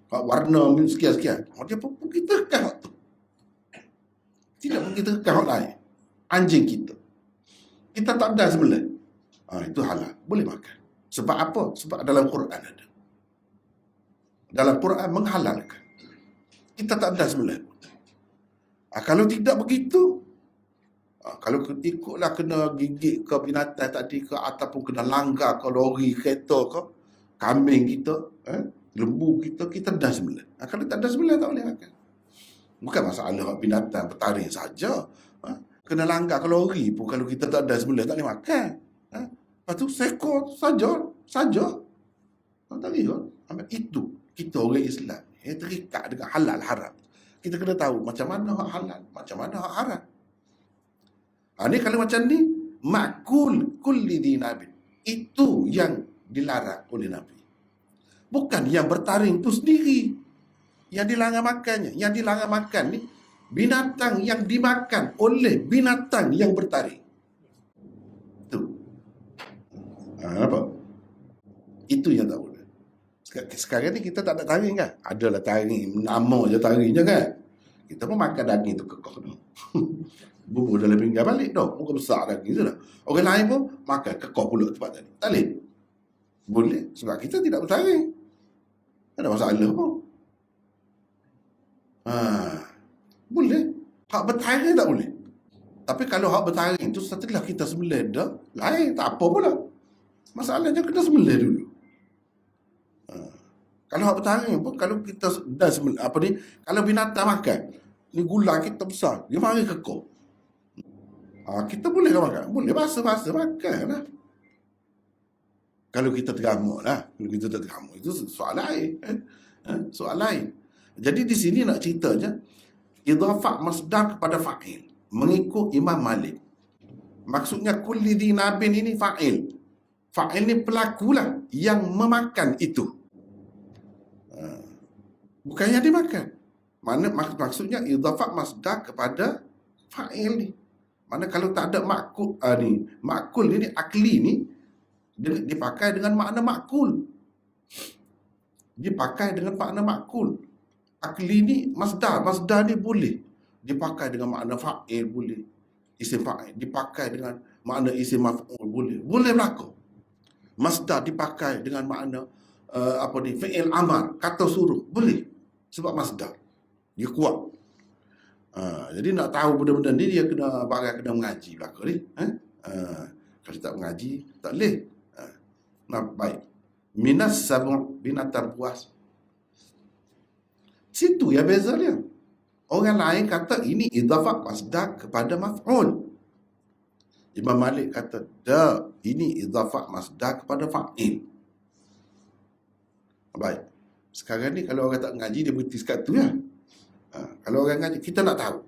Warna sekian-sekian. Dia pun kita kah tu. Tidak pun kita kah lain. Anjing kita tak ada sebelah. Itu halal, boleh makan. Sebab apa? Sebab dalam Quran ada. Dalam Quran menghalalkan. Kita tak ada sebelah. Kalau tidak begitu, kalau ikutlah kena gigit ke binatang tadi ke, ataupun kena langgar ke lori, kereta ke, kambing kita, lembu kita dah sebelah. Kalau tak ada sebelah, tak boleh makan. Bukan masalah binatang bertaring saja. Kena langgar ke lori pun, kalau kita tak ada sebelah, tak boleh makan. Lepas tu seekor saja. Tak lihat. Itu kita orang Islam terikat dengan halal haram. Kita kena tahu macam mana hak halal, macam mana hak haram. Ni kalau macam ni, makul kulli dinabin. Itu yang dilarang oleh Nabi. Bukan yang bertaring tu sendiri yang dilarang makannya. Yang dilarang makan ni binatang yang dimakan oleh binatang yang bertaring. Tu. Apa? Itu yang tak boleh. Sekarang ni kita tak ada taring kan? Adalah taring, nama je taringnya kan? Kita pun makan daging tu kekok tu. Bubur dalam pinggan balik dah. Muka besar daging tu dah. Orang lain pun makan kekok pula tempat tadi. Tak boleh. Boleh. Sebab kita tidak bertaring. Tak ada masalah pun. Boleh. Hak bertaring tak boleh. Tapi kalau hak bertaring tu setelah kita sembelih dah, lain tak apa pula. Masalahnya kena sembelih dulu. Kalau hak bertaring pun, kalau kita dah sembelih, kalau binatang makan, ni gula kita besar, dia mari kekok. Kita boleh makan? Boleh, bahasa-bahasa makan lah. Kalau kita tergamuk lah. Kalau kita tak tergamuk, itu soal lain. Soal lain. Jadi di sini nak ceritanya, idhafah masdar kepada fa'il. Mengikut Imam Malik. Maksudnya kulli dinabin ini fa'il. Fa'il ni pelakulah yang memakan itu. Bukan yang dimakan. Maksudnya idhafah masdar kepada fa'il ni. Mana kalau tak ada makul ni, makul ni akli ni dipakai dengan makna makul. Dipakai dengan makna makul. Akli ni masdar ni boleh dipakai dengan makna fa'il, boleh isim fa'il dipakai dengan makna isim maf'ul, boleh berlaku. Masdar dipakai dengan makna fi'il amar, kata suruh, boleh sebab masdar dia kuat. Jadi nak tahu benda-benda ni dia kena mengaji belaka ni. Kalau tak mengaji tak boleh. Baik. Minas sab'u, binatang buas. Situ ya beza dia. Orang lain kata ini idhafah masdar kepada maf'ul. Imam Malik kata ini idhafah masdar kepada fa'il. Baik. Sekarang ni kalau orang tak mengaji dia berhenti sekat tu ya. Kalau orang ngaji, kita nak tahu.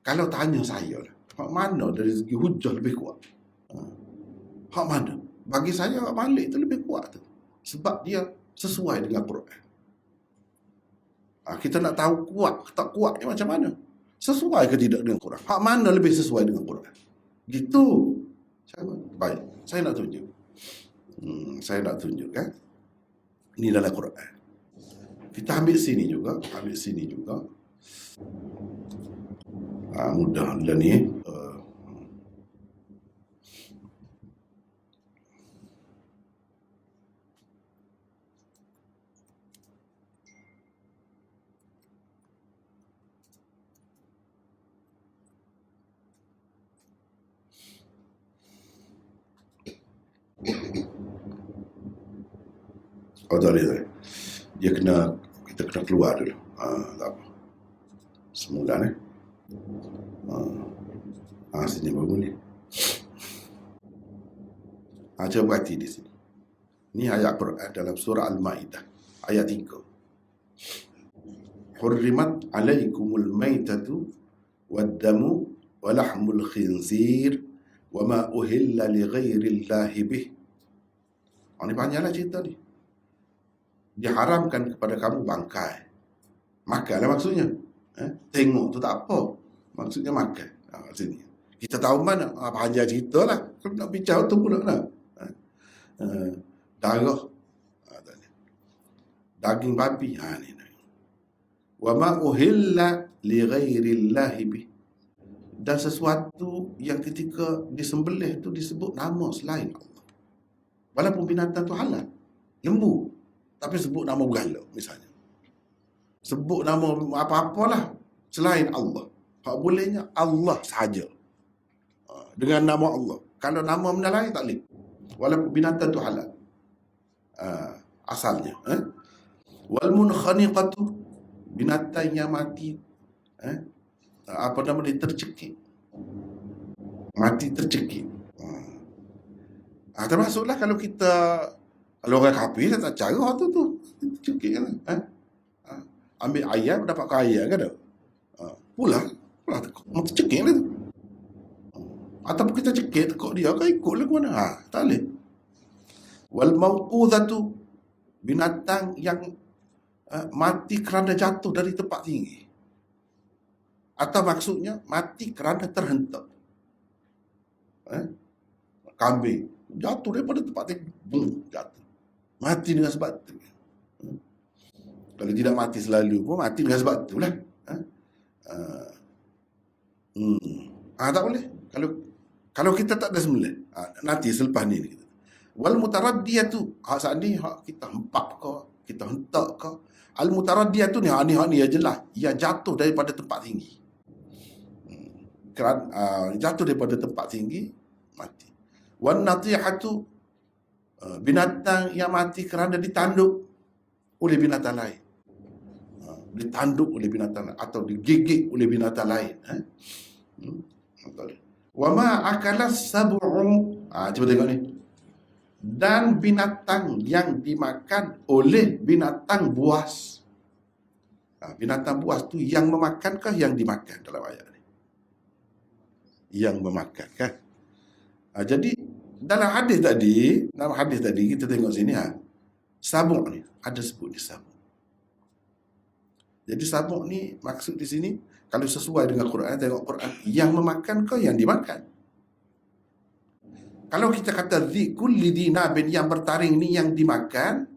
Kalau tanya saya lah, hak mana dari segi hujah lebih kuat? Hak mana? Bagi saya hak Malik tu lebih kuat tu. Sebab dia sesuai dengan Quran. Kita nak tahu kuat tak kuat ni macam mana? Sesuai ke tidak dengan Quran? Hak mana lebih sesuai dengan Quran? Gitu. Baik, saya nak tunjuk. Saya nak tunjuk kan. Ini dalam Quran. Kita ambil sini juga. Mudah lah ni. Tak boleh. Kita kena keluar dulu. Tak apa. Semula ni. Sini baru ni. Coba perhati di sini. Ini ayat Quran dalam surah Al-Ma'idah. Ayat 3. Hurrimat alaikumul maitatu waddamu walahmul khinzir wama uhilla li ghairillahi bih. Ini panjanglah cerita ni. Diharamkan kepada kamu bangkai. Makanlah maksudnya. Tengok tu tak apa. Maksudnya makan. Sini. Kita tahu mana. Panjang cerita lah. Kalau nak bicara tu pula lah. Darah. Daging babi. Ni. Wa ma uhilla li ghairillahi bih. Dan sesuatu yang ketika disembelih tu disebut nama selain Allah. Walaupun binatang tu halal. Lembu. Tapi sebut nama berhala misalnya. Sebut nama apa-apalah selain Allah. Hak bolehnya Allah sahaja. Dengan nama Allah. Kalau nama benda lain tak boleh. Walaupun binatang tu halal. Asalnya. Wal munkhaniqatu, binatang yang mati. Apa nama dia, tercekik. Mati tercekik. Termasuklah kalau orang kafir dia tak cara tu cekik kan. Ambil ayam dapat kaya kan dah. Pula cekik lah tu. Ataupun kita cekik tekuk dia kan ikutlah ke mana. Tak boleh. Wal mauqudhatu, binatang yang mati kerana jatuh dari tempat tinggi. Atau maksudnya mati kerana terhentak. Kambing jatuh daripada tempat tinggi, boom, jatuh. Mati dengan sebab tu. Kalau tidak mati selalu pun mati dengan sebab tu lah. Tak boleh. Kalau kita tak ada sembelih, nanti selepas ni kita. Wal mutaraddiyatu, saat ni kita hempak ke, kita hentak ke. Al mutaraddiyatu ni ya jelas, yang jatuh daripada tempat tinggi. Jatuh daripada tempat tinggi, mati. Wan natihatu, binatang yang mati kerana ditanduk oleh binatang lain. Ditanduk oleh binatang lain atau digigit oleh binatang lain. Wa ma akalas sab'u. Cuba tengok ni. Dan binatang yang dimakan oleh binatang buas. Binatang buas tu yang memakan yang dimakan dalam ayat ni? Yang memakan kan? Jadi dalam hadis tadi kita tengok sini sabuk ni ada sebut di sabuk. Jadi sabuk ni maksud di sini kalau sesuai dengan Quran, tengok Quran, yang memakan yang dimakan. Kalau kita kata kulli dinabin, yang bertaring ni yang dimakan,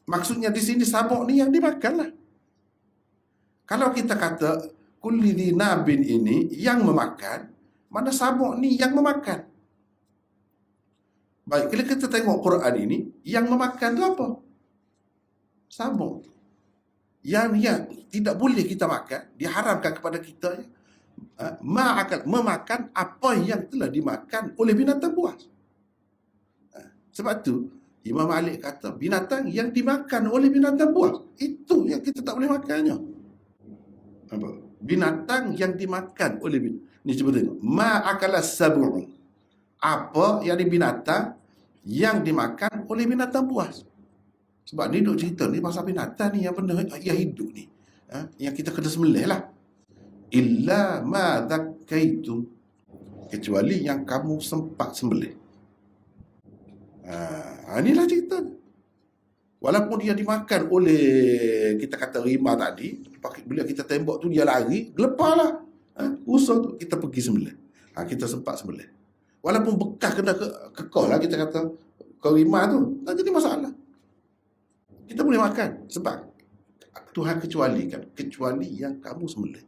maksudnya di sini sabuk ni yang dimakan lah. Kalau kita kata kulli dinabin ini yang memakan, mana sabuk ni yang memakan. Baik, kalau kita tengok Quran ini, yang memakan tu apa? Sabuk. Yang tidak boleh kita makan, diharamkan kepada kita, memakan apa yang telah dimakan oleh binatang buas. Sebab tu Imam Malik kata binatang yang dimakan oleh binatang buas, itu yang kita tak boleh makannya. Apa? Binatang yang dimakan oleh ni, cuba tengok. Ma'akalas sab'u. Apa yang binatang yang dimakan oleh binatang buas. Sebab ni duk cerita ni pasal binatang ni yang benda yang hidup ni. Yang kita kena sembelih lah. Illa ma dhakkaitum, kecuali yang kamu sempat sembelih. Inilah cerita. Walaupun dia dimakan oleh, kita kata rimau tadi, bila kita tembak tu dia lari, gelepar lah. Usaha tu kita pergi sembelih. Kita sempat sembelih. Walaupun bekas kena kekal lah, kita kata ke rimau tu, tak jadi masalah. Kita boleh makan. Sebab Tuhan kecuali yang kamu sembelih.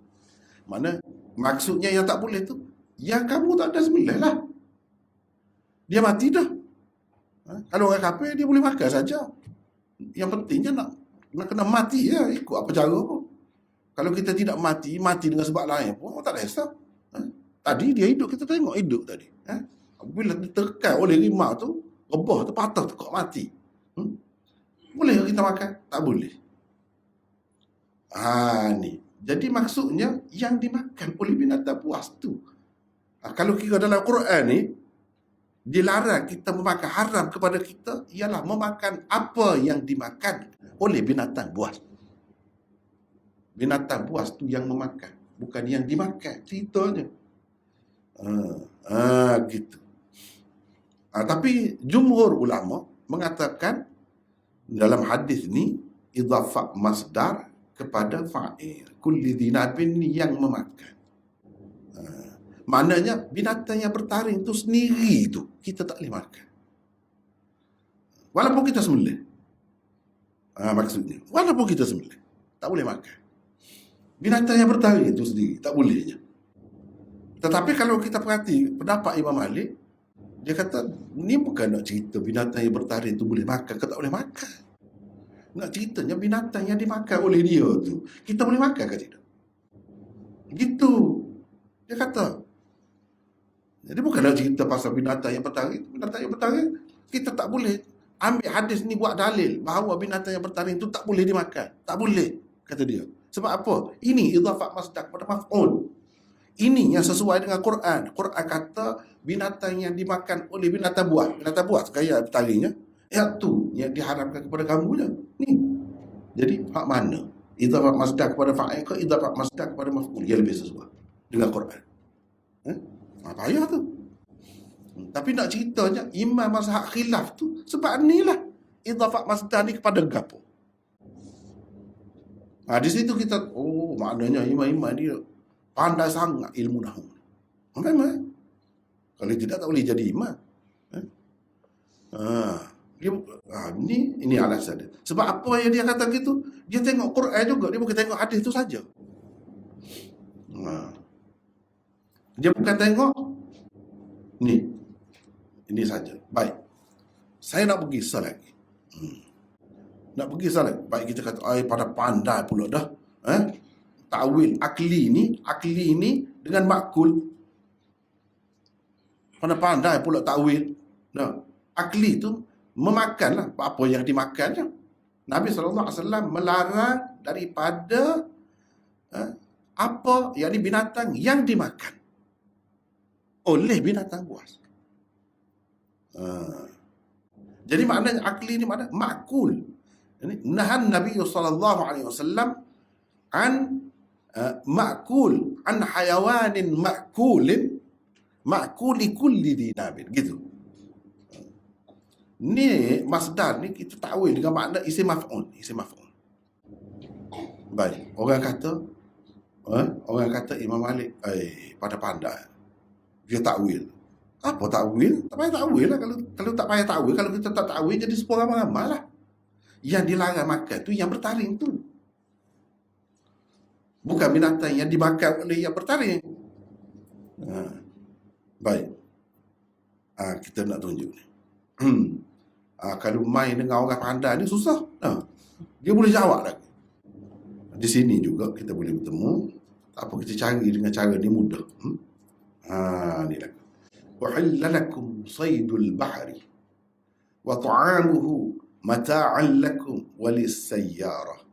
Mana maksudnya yang tak boleh tu, yang kamu tak ada sembelih lah. Dia mati dah. Kalau orang kafir dia boleh makan saja. Yang pentingnya nak kena mati ya, ikut apa cara pun. Kalau kita tidak mati dengan sebab lain pun tak kisah. Tadi dia hidup, kita tengok hidup tadi. Bila ditekan oleh rimau tu, rebah tu patah tekuk mati. Boleh kita makan? Tak boleh. Ni. Jadi maksudnya yang dimakan oleh binatang buas tu. Kalau kira dalam Quran ni, dilarang kita memakan, haram kepada kita ialah memakan apa yang dimakan oleh binatang buas. Binatang buas tu yang memakan, bukan yang dimakan. Ceritanya. Gitu. Tapi jumhur ulama mengatakan dalam hadis ni idhafah masdar kepada fa'il. Kulli dinabin ni yang memakan. Maknanya binatang yang bertaring tu sendiri tu kita tak boleh makan. Walaupun kita sembelih. Maksudnya, walaupun kita sembelih, tak boleh makan. Binatang yang bertaring itu sendiri tak bolehnya. Tetapi kalau kita perhati pendapat Imam Malik, dia kata ni bukan nak cerita binatang yang bertaring tu boleh makan ke tak boleh makan. Nak ceritanya binatang yang dimakan oleh dia tu, kita boleh makan ke tidak? Gitu. Dia kata. Jadi bukan nak cerita pasal binatang yang bertaring. Binatang yang bertaring, kita tak boleh ambil hadis ni buat dalil bahawa binatang yang bertaring tu tak boleh dimakan. Tak boleh, kata dia. Sebab apa? Ini idhafah masdar kepada maf'ul. Ini yang sesuai dengan Quran. Quran kata binatang yang dimakan oleh binatang buas gaya bertarinya, itu yang diharapkan kepada kamu je. Ni. Jadi hak mana? Idhafah masdar kepada fa'il ke idhafah masdar kepada maf'ul yang lebih sesuai dengan Quran? Payah tu. Tapi nak ceritanya imam mazhab khilaf tu sebab inilah idhafah masdar ni kepada gapo. Di situ kita maknanya imam-imam dia pandai sangat ilmu nahwu. Memang. Kalau tidak tak boleh jadi imam. Ini alasan dia. Sebab apa yang dia kata gitu? Dia tengok Quran juga, dia bukan tengok hadis itu saja. Dia bukan tengok ni. Ini saja. Baik. Saya nak pergi lagi. Nak pergi lagi. Baik, kita kata pada pandai pula dah. Ta'wil akli ni dengan makul. Pandai pula ta'wil. Nah, akli tu memakanlah apa yang dimakannya. Nabi SAW melarang daripada apa yang binatang yang dimakan oleh binatang buas. Jadi maknanya akli ni makna makul. Nahan Nabi SAW an makul an hayawanin makuli kulli dinabin, gitu. Ni masdar ni kita takwil dengan makna isim maf'ul. Baik, orang kata Imam Malik pada pandai. Dia takwil. Apa takwil? Tak payah takwil lah. Kalau tak payah takwil, kalau kita tak takwil jadi sebuah ramal lah. Yang dilarang makan tu yang bertaring tu. Bukan binatang yang dimakan oleh yang bertaring. Baik. Kita nak tunjuk ni. Kalau main dengan orang pandai ni susah. Dia boleh jawab lagi. Di sini juga kita boleh bertemu. Apa kita cari dengan cara ni mudah. Ni lagi. Uhilla lakum saydul bahri wa ta'amuhu mata'an lakum walis-sayyarah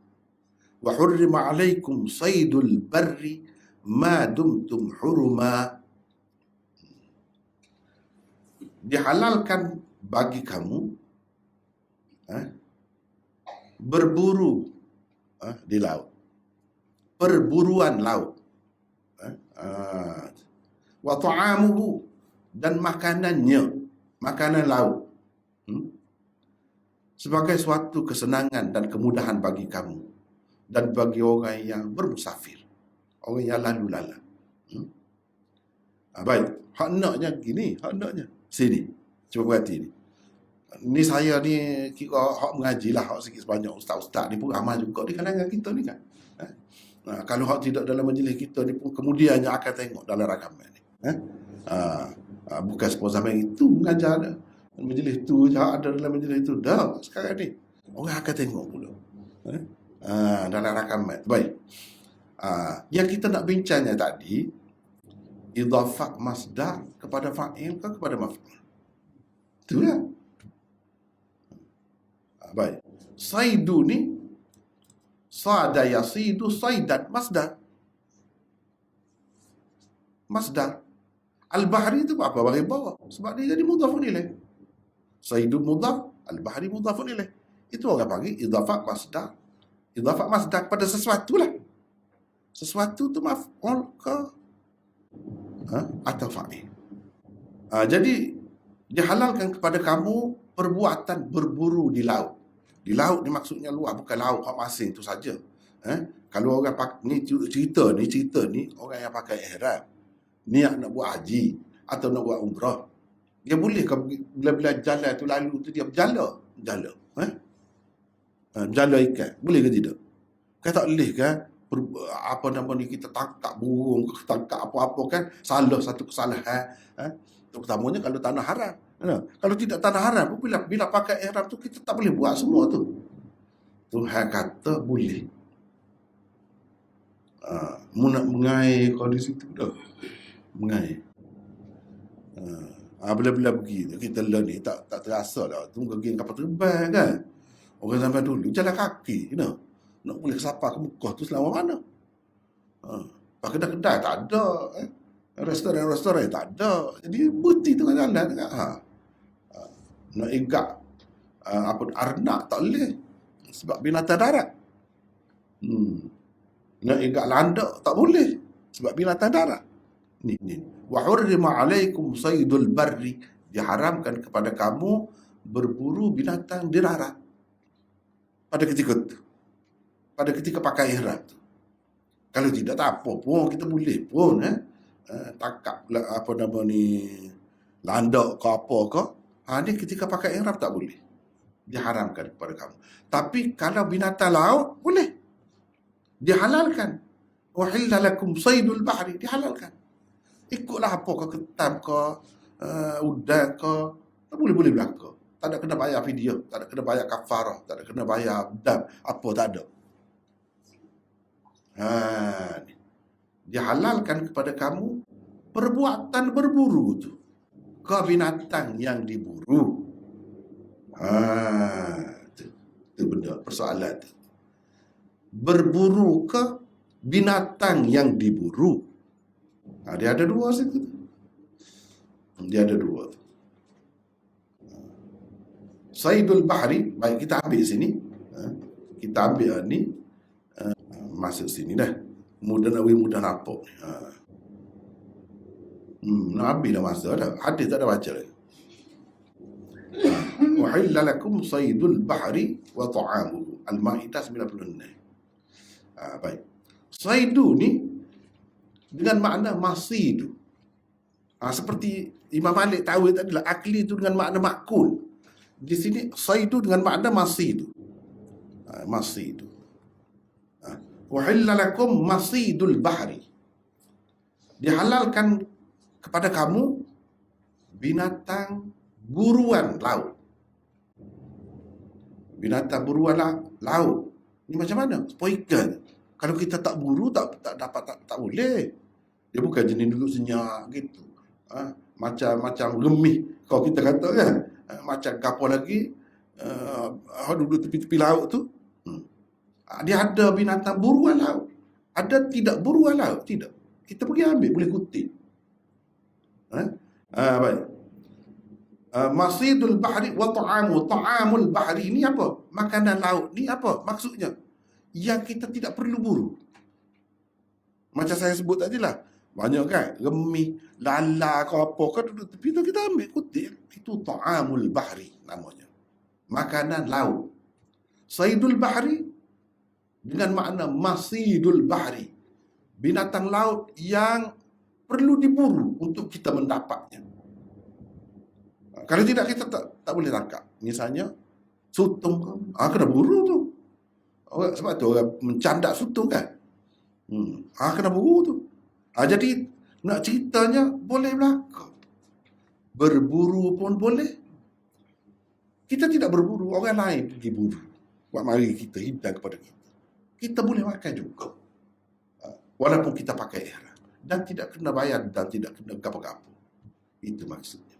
wa hurrima 'alaykum saydul barri ma dumtum huruma. Dihalalkan bagi kamu berburu di laut, perburuan laut, wa ta'amuhu, dan makanannya, makanan laut, sebagai suatu kesenangan dan kemudahan bagi kamu dan bagi orang yang bermusafir, orang yang lalu lalang. Baik, hak naknya gini, hak naknya sini. Cuba perhati ni. Ni saya ni kira hak mengaji lah, hak sikit sebanyak ustaz-ustaz ni pun ramai juga di kalangan kita ni kan. Kalau hak tidak dalam majlis kita ni pun kemudiannya akan tengok dalam rakaman ni. Bukan sepuluh zaman itu mengajar dah. Majlis tu je ada dalam majlis itu dah. Sekarang ni orang akan tengok pula dalam rakaman. Baik. Yang kita nak bincangnya tadi, idhafah masdar kepada fa'il ke kepada maf'ul. Itulah. Baik. Saidu ni sada yasidu saidan masdar. Al-bahri itu apa? Bagi bawah. Sebab dia jadi mudhafun ilaih. Saidu mudhaf, al-bahri mudhafun ilaih. Itu orang panggil idhafah masdar. Idhafah masdar kepada sesuatu lah. Sesuatu tu maf'ul ke atau fa'il. Jadi dihalalkan kepada kamu perbuatan berburu di laut. Di laut ni maksudnya luar, bukan laut hak masing tu saja. Kalau orang ni cerita ni orang yang pakai ihram, niat nak buat haji atau nak buat umrah, dia boleh ke bila-bila jalan tu lalu tu dia berjala berjala ikan, boleh ke tidak? Kan tak boleh kan? Apa nama ni, kita tangkap burung, tangkap apa-apa kan, salah satu kesalahan. Terutamanya kalau tanah haram. Kalau tidak tanah haram, bila pakai ihram tu kita tak boleh buat semua tu. Tuhan kata boleh. Mu nak mengair kau di situ dah. Mengair. Bila-bila pergi kita ni tak terasa dah. Tunggu geng kapal terbang kan. Orang zaman dulu jalan kaki, nak boleh sapa ke Mekah tu selama mana? Kedai-kedai tak ada. Restoran-restoran tak ada. Jadi putih tengah jalan. Nak igak arnak tak boleh. Sebab binatang darat. Nak igak landak tak boleh. Sebab binatang darat. Ni. Wa hurrima alaikum saydul barri. Diharamkan kepada kamu berburu binatang di darat. Pada ketika itu. Pada ketika pakai ihram tu. Kalau tidak tak apa pun kita boleh pun tangkap apa nama ni landak ke apa ke. Ni ketika pakai ihram tak boleh. Diharamkan kepada kamu. Tapi kalau binatang laut boleh. Dihalalkan. Wahilla lakum saydul bahri, dihalalkan. Ikutlah apa ke, ketam ke, udang ke, boleh-boleh belaka. Tak ada kena bayar video, tak ada kena bayar kafarah, tak ada kena bayar dam, apa tak ada. Dihalalkan kepada kamu perbuatan berburu tu ke binatang yang diburu. Itu benda persoalan tu. Berburu ke binatang yang diburu. Dia ada dua situ. Dia ada dua. Saydul bahri, baik kita ambil sini. Kita ambil ni. Masuk sini dah. Mudah nampak. Nak ambil dah masa dah. Hadis tak ada baca lagi. Wahilla lakum saydul bahri wa ta'amuhu. Al-Ma'idah 96. Baik. Saydu ni dengan makna masidu. Seperti Imam Malik tahu tadi lah, akli itu dengan makna makul. Di sini saydu dengan makna masidu. Masidu. Wahilla lakum masidul bahri. Dihalalkan kepada kamu binatang buruan laut. Binatang buruan laut. Ini macam mana? Sepoi ikan. Kalau kita tak buru, tak dapat, tak boleh. Dia bukan jenis duduk senyap gitu. Macam gemih. Kalau kita kata kan. Macam kapal lagi. Duduk tepi-tepi laut tu. Dia ada binatang buruan laut. Ada tidak buruan laut? Tidak. Kita pergi ambil, boleh kutip. Baik. Masidul bahri wa ta'amu. Ta'amul bahri ni apa? Makanan laut ni apa? Maksudnya yang kita tidak perlu buru. Macam saya sebut tadi lah. Banyak kan? Gemih, lala ke apa ke duduk tepi tu kita ambil kutip. Itu ta'amul bahri namanya. Makanan laut. Saydul bahri dengan makna masidul bahri. Binatang laut yang perlu diburu untuk kita mendapatnya. Kalau tidak kita tak boleh tangkap. Misalnya sutung, kena buru tu. Sebab tu orang mencandak sutung kan. Kena buru tu. Jadi nak ceritanya boleh belaka. Berburu pun boleh. Kita tidak berburu, orang lain pergi buru. Buat mari kita hidang kepada kita. Kita boleh makan juga. Walaupun kita pakai ihram. Dan tidak kena bayar dan tidak kena gapo-gapo. Itu maksudnya.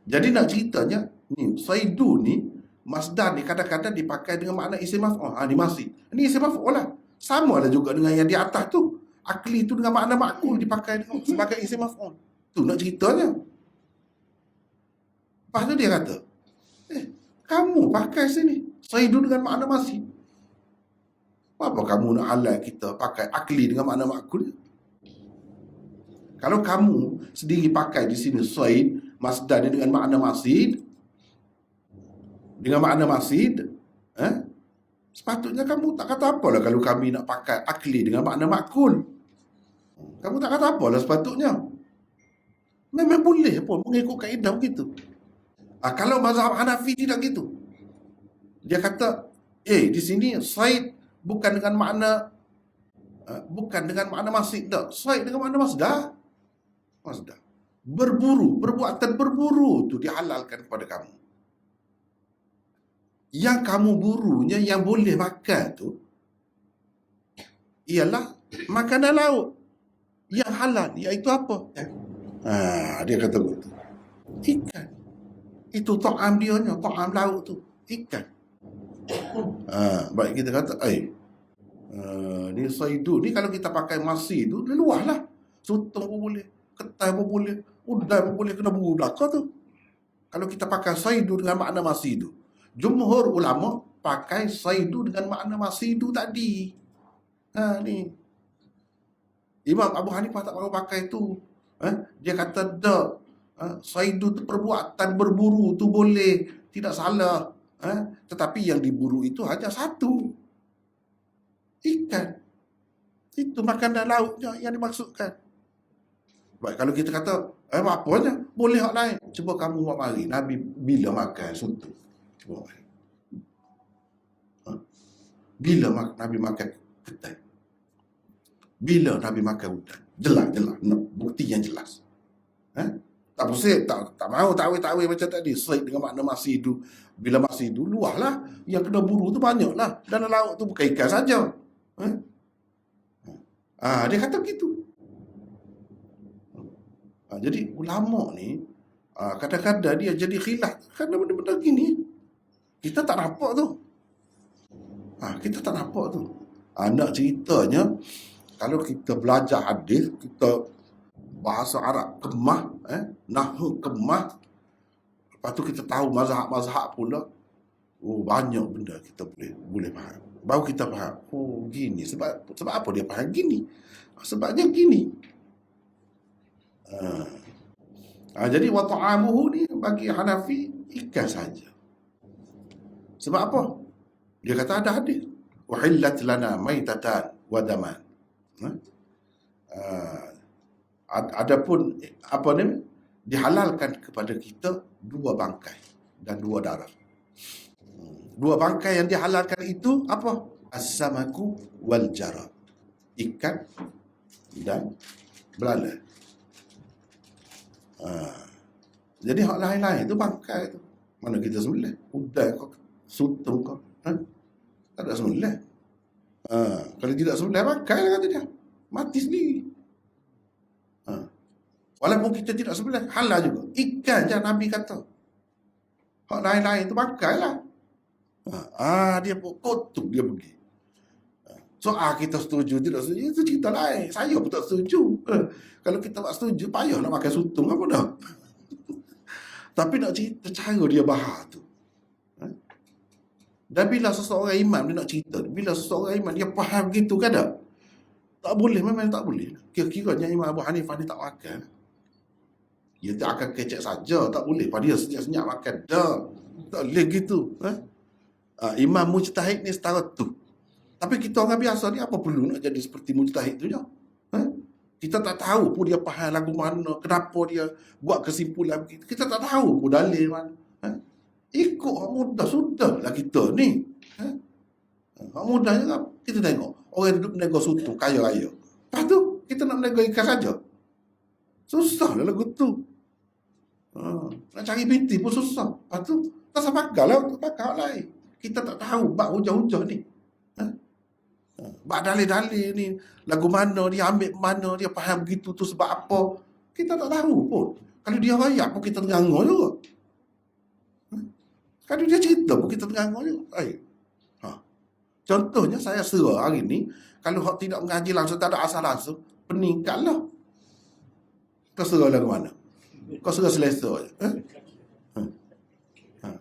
Jadi nak ceritanya, ni saydu ni, masdar ni kadang-kadang dipakai dengan makna isim maf'ul. Ni masih. Ini isim maf'ul lah. Sama lah juga dengan yang di atas tu. Akli tu dengan makna makul dipakai sebagai isim maf'ul. Tu nak ceritanya. Lepas tu dia kata, kamu pakai sini. Saydu dengan makna masih. Apa kamu nak halal kita pakai akli dengan makna makul? Kalau kamu sendiri pakai di sini sayd, masdar ni dengan makna masid, dengan makna masid, sepatutnya kamu tak kata apalah kalau kami nak pakai akli dengan makna makul. Kamu tak kata apalah sepatutnya. Memang boleh pun mengikut kaedah begitu. Kalau mazhab Hanafi tidak gitu. Dia kata, di sini said bukan dengan makna masid dah. Said dengan makna masdar. Masdar. Berburu, perbuatan berburu tu dihalalkan kepada kamu. Yang kamu burunya yang boleh makan tu ialah makanan laut yang halal, iaitu apa? Dia kata begitu. Ikan. Itu ta'am dia nya, ta'am laut tu, ikan. Baik kita kata, ni saydu ni kalau kita pakai masih tu luah lah. Sutong pun boleh, ketai pun boleh, udai pun boleh, kena buru belakang tu. Kalau kita pakai saidu dengan makna masidu. Jumhur ulama pakai saidu dengan makna masidu tadi. Ni. Imam Abu Hanifah tak mahu pakai tu. Dia kata tak. Saidu tu perbuatan berburu tu boleh, tidak salah. Tetapi yang diburu itu hanya satu. Ikan. Itu makanan lautnya yang dimaksudkan. Baik, kalau kita kata, apa aja, boleh hak lain. Cuba kamu buat mari. Nabi bila makan soto? Cuba mari. Bila Nabi makan ketai? Bila Nabi makan udang? Jelas. Bukti yang jelas. Tak pusing, tak mahu takwil-takwil macam tadi. Sesuai dengan makna masidu. Bila masidu, luahlah. Yang kena buru tu banyaklah. Dan laut tu bukan ikan saja. Dia kata begitu. Jadi ulama ni kadang-kadang dia jadi khilaf kerana benda-benda gini. Kita tak nampak tu. Kita tak nampak tu. Nak ceritanya, kalau kita belajar hadis, kita bahasa Arab kemah, nahwu kemah, lepas tu kita tahu mazhab-mazhab pula. Banyak benda kita boleh faham. Baru kita faham. Gini. Sebab apa dia faham gini? Sebabnya gini. Jadi wa ta'amuhu ni bagi Hanafi ikan saja. Sebab apa? Dia kata ada hadis. Uhillat lana maitatan wa daman. Adapun apa ni? Dihalalkan kepada kita 2 bangkai dan 2 darah. 2 bangkai yang dihalalkan itu apa? As-samaku wal jarad. Ikan dan belalang. Jadi hak lain-lain tu bangkai tu. Mana kita sembelih? Udai kau, sutong kau. Tak ada sembelih. Kalau tidak sembelih, bangkai lah kata dia. Mati sendiri. Walaupun kita tidak sembelih, halal juga. Ikan je Nabi kata. Hak lain-lain tu bangkai lah. Dia kotuk dia pergi. Kita setuju, tidak setuju, itu cerita lain. Saya pun tak setuju. Kalau kita tak setuju, payah nak makan sutong apa dah. Tapi nak cerita cara dia bahar tu. Dan bila seseorang imam dia nak cerita, bila seseorang imam dia faham gitu kan tak? Tak boleh, memang tak boleh. Kira-kiranya Imam Abu Hanifah ni tak makan. Dia tak akan kecek saja, tak boleh. Pada dia senyap-senyap makan. Tak boleh gitu. Imam mujtahid ni setara tu. Tapi kita orang biasa ni apa perlu nak jadi seperti mujtahid tu je? Kita tak tahu pun dia faham lagu mana, kenapa dia buat kesimpulan begitu. Kita tak tahu pun dalil mana. Ikut hak mudah sudahlah kita ni. Hak mudahnya kan kita tengok orang duduk menego soto kaya raya. Lepas tu kita nak menego ikan saja. Susah lah lagu tu. Nak cari binti pun susah. Lepas tu tak sampai lah untuk pakai lain. Kita tak tahu bab hujah-hujah ni. Bak dalil-dalil ni, lagu mana dia ambil mana, dia faham begitu tu sebab apa, kita tak tahu pun. Kalau dia rayak pun kita ternganga juga. Kalau dia cerita pun kita ternganga juga. Contohnya saya serah hari ni, kalau hak tidak mengaji langsung, tak ada asal langsung, peningkatlah. Kau serah lagu mana? Kau serah selesa je.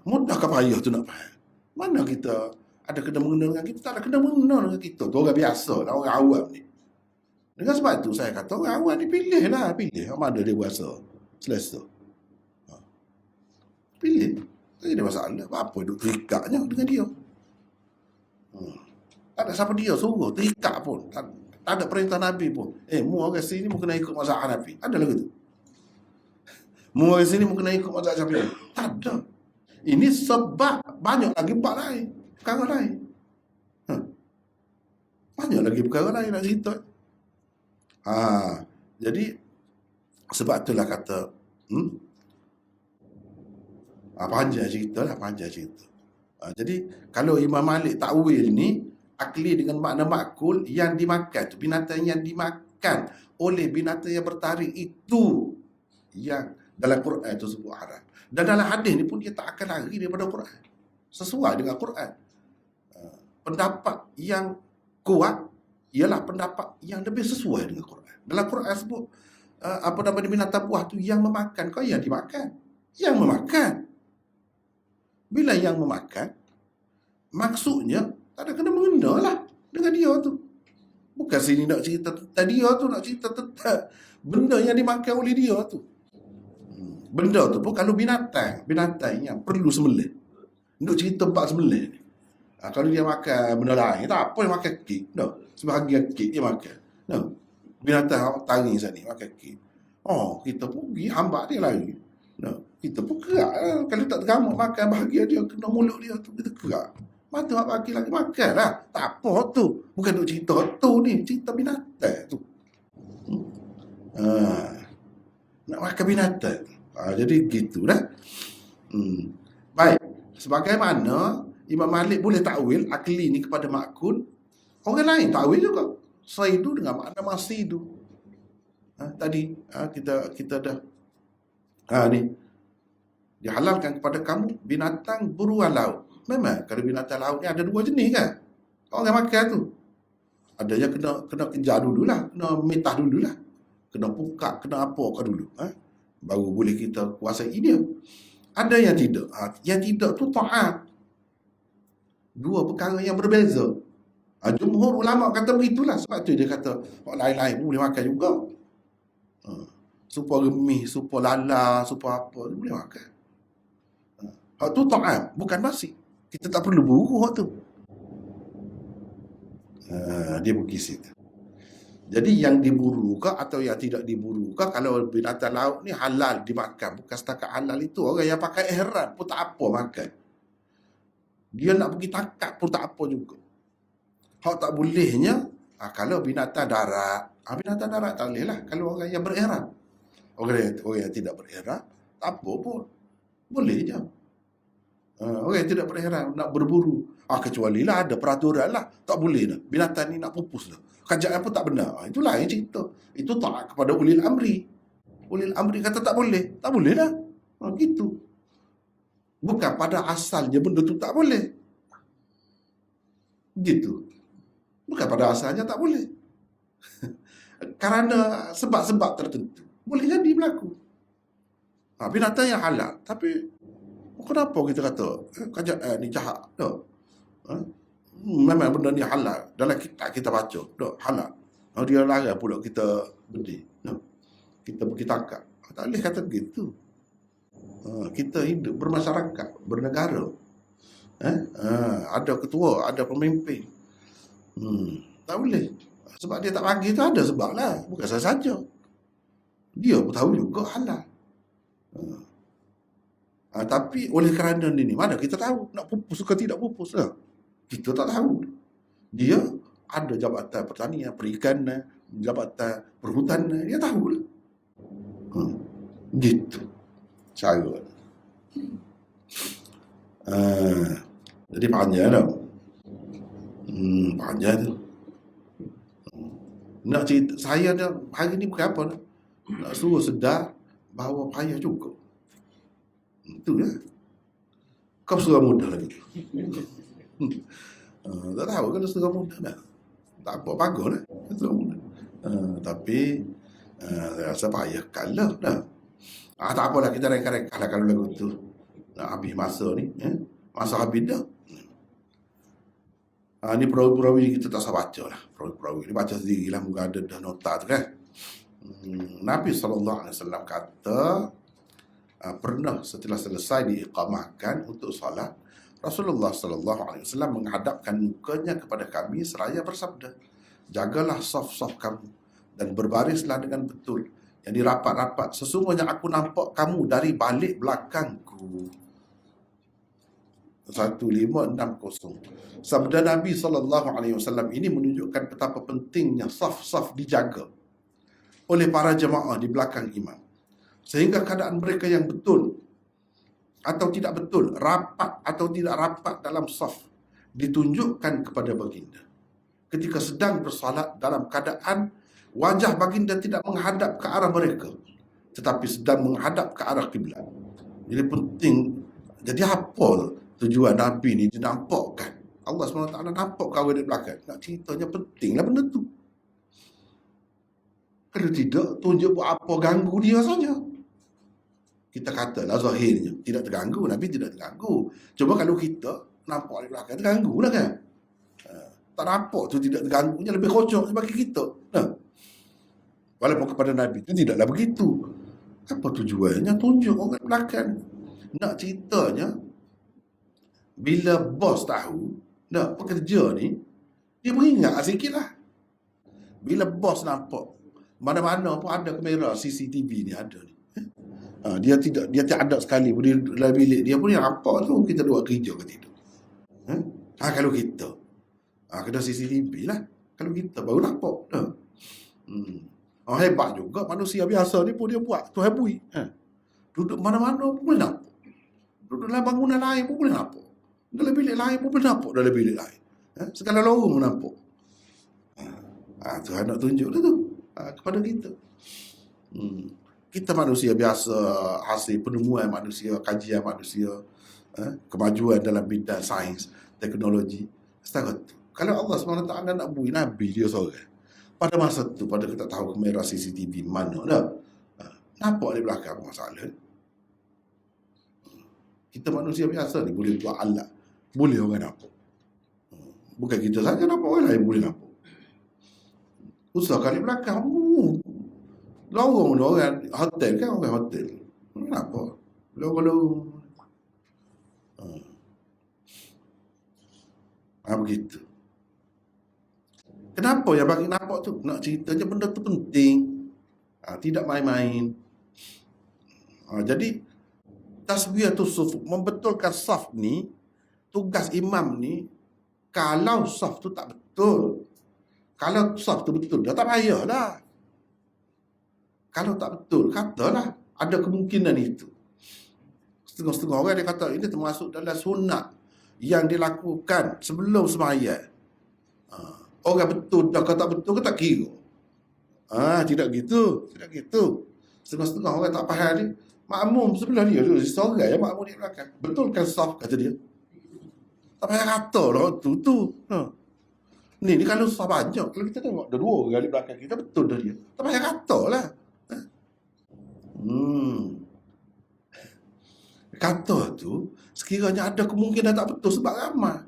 Mudah ke payah tu nak faham? Mana kita ada kena-mengena dengan kita, tak ada kena-mengena dengan kita. Tu orang biasa lah, orang awam ni. Dengan sebab tu saya kata, orang awam ni pilih. Mana dia berasa selesa. Pilih. Tak ada masalah. Apa duk terikatnya dengan dia. Tak ada siapa dia suruh terikat pun. Tak ada perintah Nabi pun. Mu orang sini mu kena ikut mazhab Hanafi. Ada lagi tu. Mu orang sini mu kena ikut mazhab Syafi'i. Tak ada. Ini sebab banyak lagi bab lain. Perkara lain. Banyak lagi perkara lain nak cerita. Jadi sebab itulah kata panjang cerita. Jadi kalau Imam Malik takwil ni akli dengan makna makul, yang dimakan tu binatang yang dimakan oleh binatang yang bertaring itu yang dalam Quran itu sebut haram. Dan dalam hadis ni pun dia tak akan lari daripada Quran. Sesuai dengan Quran. Pendapat yang kuat ialah pendapat yang lebih sesuai dengan Quran. Dalam Quran sebut apa nama dia, binatang buah tu yang memakan. Kau yang dimakan. Yang memakan. Bila yang memakan, maksudnya tak ada kena mengena lah dengan dia tu. Bukan sini nak cerita tentang dia tu, nak cerita tentang benda yang dimakan oleh dia tu. Benda tu pun kalau binatang yang perlu sembelih. Nak cerita bab sembelih ni. Kalau dia makan benda lain, tak apa, dia makan kek. No. Sebahagian kek dia makan. No. Binatang taring sana ni makan kek. Oh, kita pun pergi hamba dia lagi. No. Kita pun kerak. Kalau tak tergamuk makan bahagia dia, kena mulut dia tu, kita kerak. Mata mak bagi lagi makan lah. Tak apa tu. Bukan nak cerita tu ni. Cerita binatang tu. Nak makan binatang. Jadi gitulah. Baik. Sebagaimana Imam Malik boleh takwil akli ni kepada makul, orang lain takwil juga. Saidu dengan makna masidu. Tadi kita dah ni dihalalkan kepada kamu binatang buruan laut. Memang kalau binatang laut ni ada dua jenis kan. Orang makan tu. Ada yang kena kejar dululah, kena mitah dululah. Kena pukak, kena apa kau dulu. Baru boleh kita kuasai dia. Ada yang tidak. Yang tidak tu ta'at. Dua perkara yang berbeza. Jumhur ulama kata begitulah. Sebab tu dia kata orang lain-lain boleh makan juga. Supa remis, supa lala, supa apa, dia boleh makan. Hak tu ta'am, bukan basi. Kita tak perlu buru hak tu. Dia pergi situ. Jadi yang diburu ke atau yang tidak diburu ke, kalau binatang laut ni halal dimakan. Bukan setakat halal itu. Orang yang pakai ihram pun tak apa makan. Dia nak pergi tangkap pun tak apa juga. Hak tak bolehnya, kalau binatang darat. Binatang darat tak boleh lah. Kalau orang yang berihram. Orang yang tidak berihram, tak apa pun. Boleh je. Orang yang tidak berihram nak berburu. Kecuali lah ada peraturan lah. Tak boleh dah. Binatang ni nak pupus dah. Kerajaan pun tak benar. Itulah yang cerita. Itu taat kepada ulil amri. Ulil amri kata tak boleh. Tak boleh dah. Gitu. Bukan pada asalnya benda tu tak boleh. Gitu. Bukan pada asalnya tak boleh. Kerana sebab-sebab tertentu. Boleh jadi berlaku. Binatang yang halal. Tapi kenapa kita kata kerajaan ni jahat? Memang benda ni halal. Dalam kitab kita baca. Halal. Dia larang pula kita berdiri. Kita pergi tangkap. Tak boleh kata begitu. Kita hidup bermasyarakat, bernegara. Ada ketua, ada pemimpin. Tak boleh. Sebab dia tak bagi tu ada sebab lah. Bukan saya saja. Dia pun tahu juga halal. Tapi oleh kerana ni mana kita tahu nak pupus ke tidak pupus lah. Kita tak tahu. Dia ada jabatan pertanian, perikanan, jabatan perhutanan, dia tahu lah. Gitu cara. Jadi panjang tau. Panjang tu. Nak cerita, saya dah hari ni bukan apa dah. Nak suruh sedar bahawa payah juga. Itu lah. Kau suruh mudah lagi. Tak tahu kalau suruh mudah dah. Tak apa, bagus lah. Suruh mudah. Tapi saya rasa payah kalah dah. Tak apalah, kita reka-reka lah kalau lagu tu nak habis masa ni. Masa habis dah. Ni perawi-perawi kita tak usah baca lah. Perawi-perawi ni baca sendiri lah. Moga ada dah nota tu kan. Nabi SAW kata, pernah setelah selesai diiqamahkan untuk salat, Rasulullah SAW menghadapkan mukanya kepada kami seraya bersabda, jagalah saf-saf kamu dan berbarislah dengan betul. Yang dirapat-rapat, sesungguhnya aku nampak kamu dari balik belakangku. 1560. Sabda Nabi SAW ini menunjukkan betapa pentingnya saf-saf dijaga oleh para jemaah di belakang imam. Sehingga keadaan mereka yang betul atau tidak betul, rapat atau tidak rapat dalam saf, ditunjukkan kepada baginda. Ketika sedang bersalat dalam keadaan wajah baginda tidak menghadap ke arah mereka, tetapi sedang menghadap ke arah kiblat. Jadi penting. Jadi apa tujuan Nabi ni dinampakkan? Allah SWT nampak kau di belakang. Nak ceritanya pentinglah benda tu. Kalau tidak, tunjuk buat apa, ganggu dia saja. Kita katalah zahirnya tidak terganggu, Nabi tidak terganggu. Coba kalau kita nampak di belakang, terganggu lah kan. Tak nampak tu tidak terganggunya lebih kocok bagi kita. Walaupun kepada Nabi itu tidaklah begitu. Apa tujuannya? Tunjuk orang belakang. Nak ceritanya, bila bos tahu, nak pekerja ni, dia beringat sikit lah. Bila bos nampak, mana-mana pun ada kamera CCTV ni ada ni. Dia tak ada sekali pun di dalam bilik dia pun yang apa tu kita buat kerja ke tidak. Kalau kita kena CCTV lah. Kalau kita baru nampak. Hebat juga manusia biasa ni pun dia buat tu habui. Duduk mana-mana pun boleh nampak. Duduk dalam bangunan lain pun boleh nampak. Dalam bilik lain pun boleh nampak dalam bilik lain. Segala lorong pun nampak. Tuhan nak tunjuk lah tu kepada kita. Kita manusia biasa, hasil penemuan manusia, kajian manusia, kemajuan dalam bidang sains, teknologi. Setakat tu. Kalau Allah SWT nak bui Nabi dia seorang, pada masa tu, pada kita tahu kamera CCTV mana dah, nampak di belakang masalah. Kita manusia biasa ni boleh buat alat, boleh orang nampak. Bukan kita saja nampak, orang lain boleh nampak. Usah kali belakang, lorong orang hotel kan, orang hotel. Kenapa? Lorong-lorong. Begitu. Kenapa yang bagi nampak tu? Nak ceritanya benda tu penting. Tidak main-main. Jadi, tasbiyatus suf, membetulkan saf ni, tugas imam ni, kalau saf tu tak betul, kalau saf tu betul, dah tak payahlah. Kalau tak betul, katalah ada kemungkinan itu. Setengah-setengah orang dia kata ini termasuk dalam sunat yang dilakukan sebelum sembahyang. Orang betul dah kata betul ke tak kira. Tidak gitu. Tidak gitu. Setengah-setengah orang tak faham ni. Makmum sebelah dia. Seorang yang makmum di belakang. Betulkan saf, kata dia. Tak payah kata lah tu. Ni kalau saf banyak. Kalau kita tengok ada dua orang di belakang kita, betul dah dia. Tak payah kata lah. Kata tu, sekiranya ada kemungkinan tak betul sebab ramai.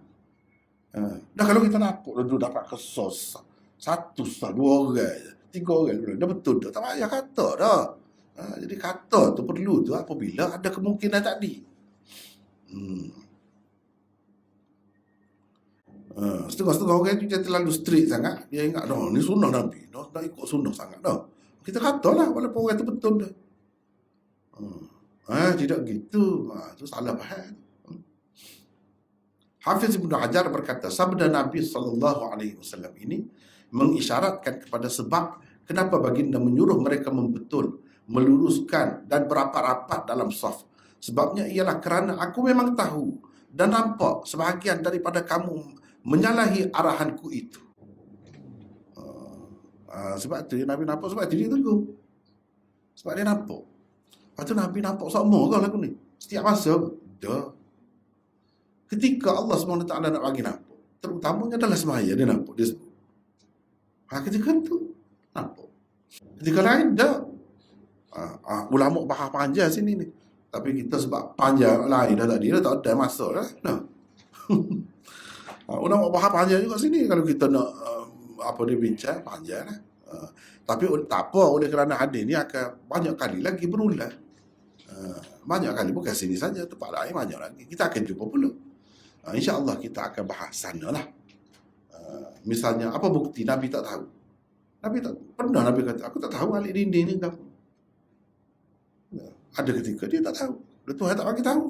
Dah kalau kita nampak dah dapat kesos satu sah, dua orang, tiga orang, dah betul dah, tak payah kata dah. Jadi kata tu perlu tu apabila ada kemungkinan tadi. Setengah-setengah orang tu dia terlalu strict sangat. Dia ingat dah ni sunnah Nabi, dah ikut sunnah sangat dah. Kita kata lah walaupun orang tu betul dah. Tidak gitu. Itu salah faham. Hafiz Ibn Hajar berkata, sabda Nabi SAW ini mengisyaratkan kepada sebab kenapa baginda menyuruh mereka membetul, meluruskan dan berapat-rapat dalam saf. Sebabnya ialah kerana aku memang tahu dan nampak sebahagian daripada kamu menyalahi arahanku itu. Sebab tu Nabi nampak, sebab tu dia tegur. Sebab dia nampak. Lepas tu Nabi nampak sama ke lagu ni? Setiap masa? Dah. Ketika Allah SWT nak bagi nampak, terutamanya adalah semaya dia nampak, dia sebut. Ketika tu nampak. Ketika lain dah. Ulama bahas panjang sini ni. Tapi kita sebab panjang lain dah tadi, dah tak ada masa dah. Ulama bahas panjang juga sini kalau kita nak dia bincang panjang lah. Tapi tak apa, oleh kerana hadis ni akan banyak kali lagi berulang. Banyak kali, bukan sini saja, tempat lain banyak lagi. Kita akan jumpa pula. InsyaAllah kita akan bahas sana lah. Misalnya, apa bukti Nabi tak tahu? Nabi tak pernah Nabi kata, aku tak tahu alik dinding ni kan. Ada ketika dia tak tahu. Tuhan tak bagi tahu.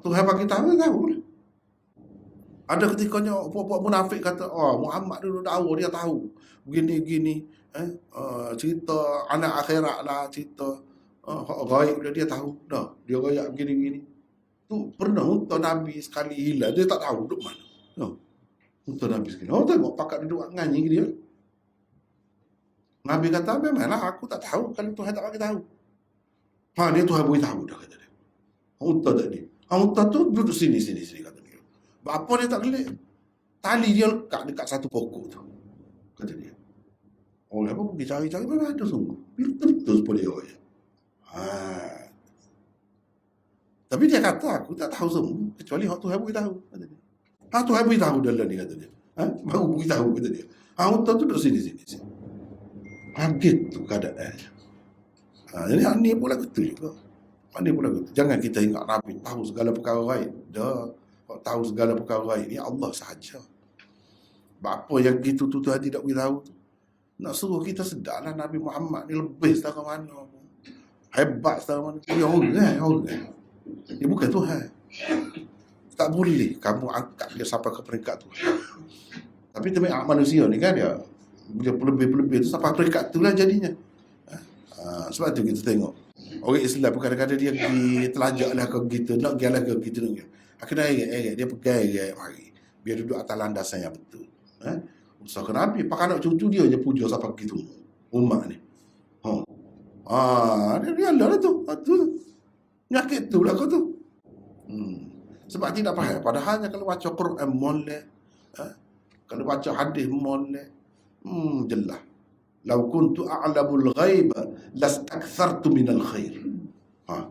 Tuhan bagi tahu, dia tahu lah. Ada ketikanya puak-puak munafik kata, Muhammad dulu tahu, dia tahu. Begini-gini. Cerita anak akhirat lah, cerita gaib dia tahu. Dah, dia gaib begini-begini. Tu pernah untuk Nabi sekali hilang, dia tak tahu duduk mana. Untuk Nabi sekali. Tengok pakat duduk nganyi dia. Nabi kata, memanglah aku tak tahu kalau Tuhan tak bagi tahu. Dia Tuhan bagi tahu dah, kata dia. Untuk tadi. Untuk tu duduk sini, kata dia. Apa dia tak gelik? Tali dia lekat dekat satu pokok tu, kata dia. Oleh apa pergi cari-cari memang ada sungguh. Betul boleh ya. Ha. Tapi dia kata aku tak tahu semua kecuali hak Tuhan beritahu kata dia. Ha Tuhan beritahu dalam ni kata dia. Ha baru beritahu kata dia. Ha unta tu duduk sini. Kaget tu keadaannya. Jadi ni pula betul juga. Ni pula betul. Jangan kita ingat Nabi tahu segala perkara gaib. Dah tahu segala perkara gaib ni Allah sahaja. Apa yang gitu tu Tuhan tidak beritahu tu. Nak suruh kita sedarlah Nabi Muhammad ni lebih setara mana. Hebat setara mana. Dia orang. Dia bukan Tuhan. Tak boleh kamu angkat dia sampai ke peringkat Tuhan. Tapi tempat manusia ni kan dia lebih-lebih tu sampai peringkat tu lah jadinya. Sebab tu kita tengok orang Islam kadang-kadang dia pergi telajak lah ke gitu, nak pergi lah ke gitu. Akhirnya dia pegang mari. Biar duduk atas landasan yang betul. Usaha ke Nabi, pakai anak cucu dia je puja sampai gitu. Umat ni. Dia lah tu. Nyakit tu lah kau tu. Sebab tidak faham. Padahalnya kalau baca Quran molek, kalau baca hadis molek, jelas. Lau kuntu a'lamul ghaiba lastakthartu minal khair.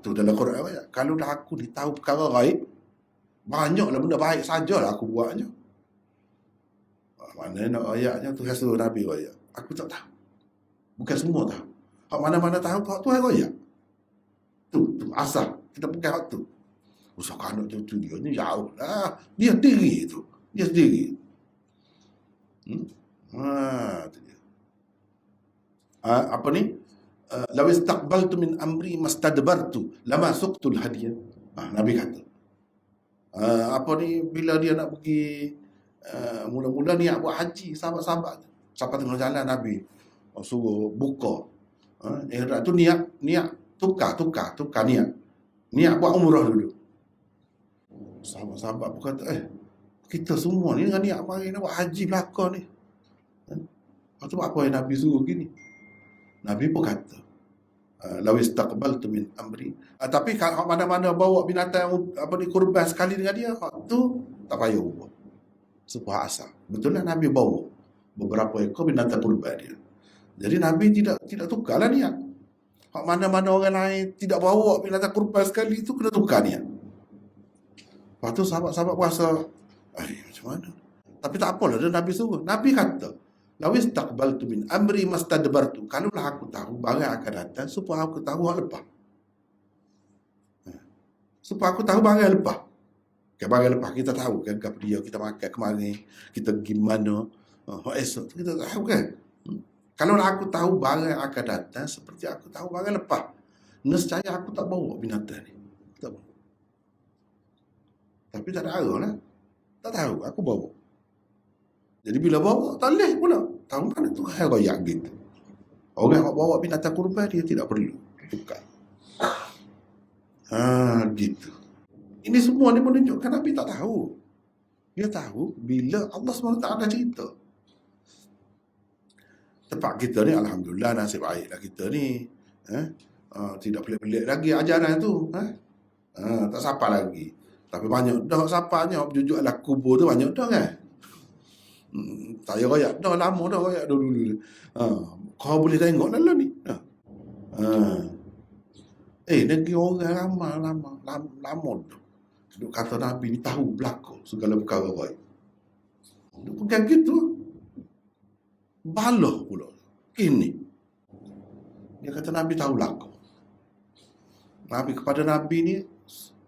Tu dalam Quran ayat. Kalau dah aku ni tahu perkara ghaib, banyaklah benda baik sajalah aku buatnya. Mana nak ayatnya tu suruh Nabi ayat. Aku tak tahu. Bukan semua tahu. Hak mana-mana tahu tu ayat. Tu asal kita pegang hak tu. Usah anak cucu dia ni jauh lah. Dia sendiri tu. Dia sendiri. Tu dia. Apa ni? Law istaqbaltu min amri mastadbartu lama suqtul hadiyah. Nabi kata. Apa ni bila dia nak pergi mula-mula niat buat haji, sahabat-sahabat sampai tengah jalan Nabi suruh buka. Ihram tu niat tukar niat buat umrah dulu. Sahabat-sahabat pun kata kita semua ni dengan niat mari nak buat haji belakang ni. Lepas tu apa yang Nabi suruh gini? Nabi pun kata law istaqbaltu min amri. Tapi kalau mana-mana bawa binatang apa ni kurban sekali dengan dia, tu tak payah ubah. Supaya asal. Betul lah Nabi bawa beberapa ekor binatang kurban dia. Jadi Nabi tidak tukarlah niat. Hak mana-mana orang lain tidak bawa binatang kurban sekali tu kena tukar niat. Lepas tu sahabat-sahabat puasa, macam mana? Tapi tak apalah dia Nabi suruh. Nabi kata, law istaqbaltu min amri mastadbartu. Kalaulah aku tahu barang akan datang, supaya aku tahu hak lepas. Supaya aku tahu barang lepas. Barang lepas kita tahu kan apa dia, kita makan kemari, kita pergi mana, esok kita tahu kan. Kalau aku tahu barang akan datang seperti aku tahu barang lepas, nescaya aku tak bawa binatang ni. Tak bawa. Tapi tak ada arah lah. Tak tahu, aku bawa. Jadi bila bawa, tak boleh pula. Tahu mana tu hal royak gitu. Orang yang bawa binatang kurban dia tidak perlu tukar. Gitu. Ini semua ni menunjukkan Nabi tak tahu. Dia tahu bila Allah SWT ada cerita. Tempat kita ni alhamdulillah nasib baiklah kita ni. Tidak pelik-pelik lagi ajaran tu. Tak sapa lagi. Tapi banyak dah sapanya. Jujur lah kubur tu banyak dah kan. Tak payah rayak dah, lama dah rayak dulu. Kau boleh tengok lah ni. Negeri orang lama tu. Duk kata Nabi ni tahu berlaku segala perkara baik. Bukan gitu. Balah pula. Ini. Dia kata Nabi tahu berlaku. Nabi kepada Nabi ni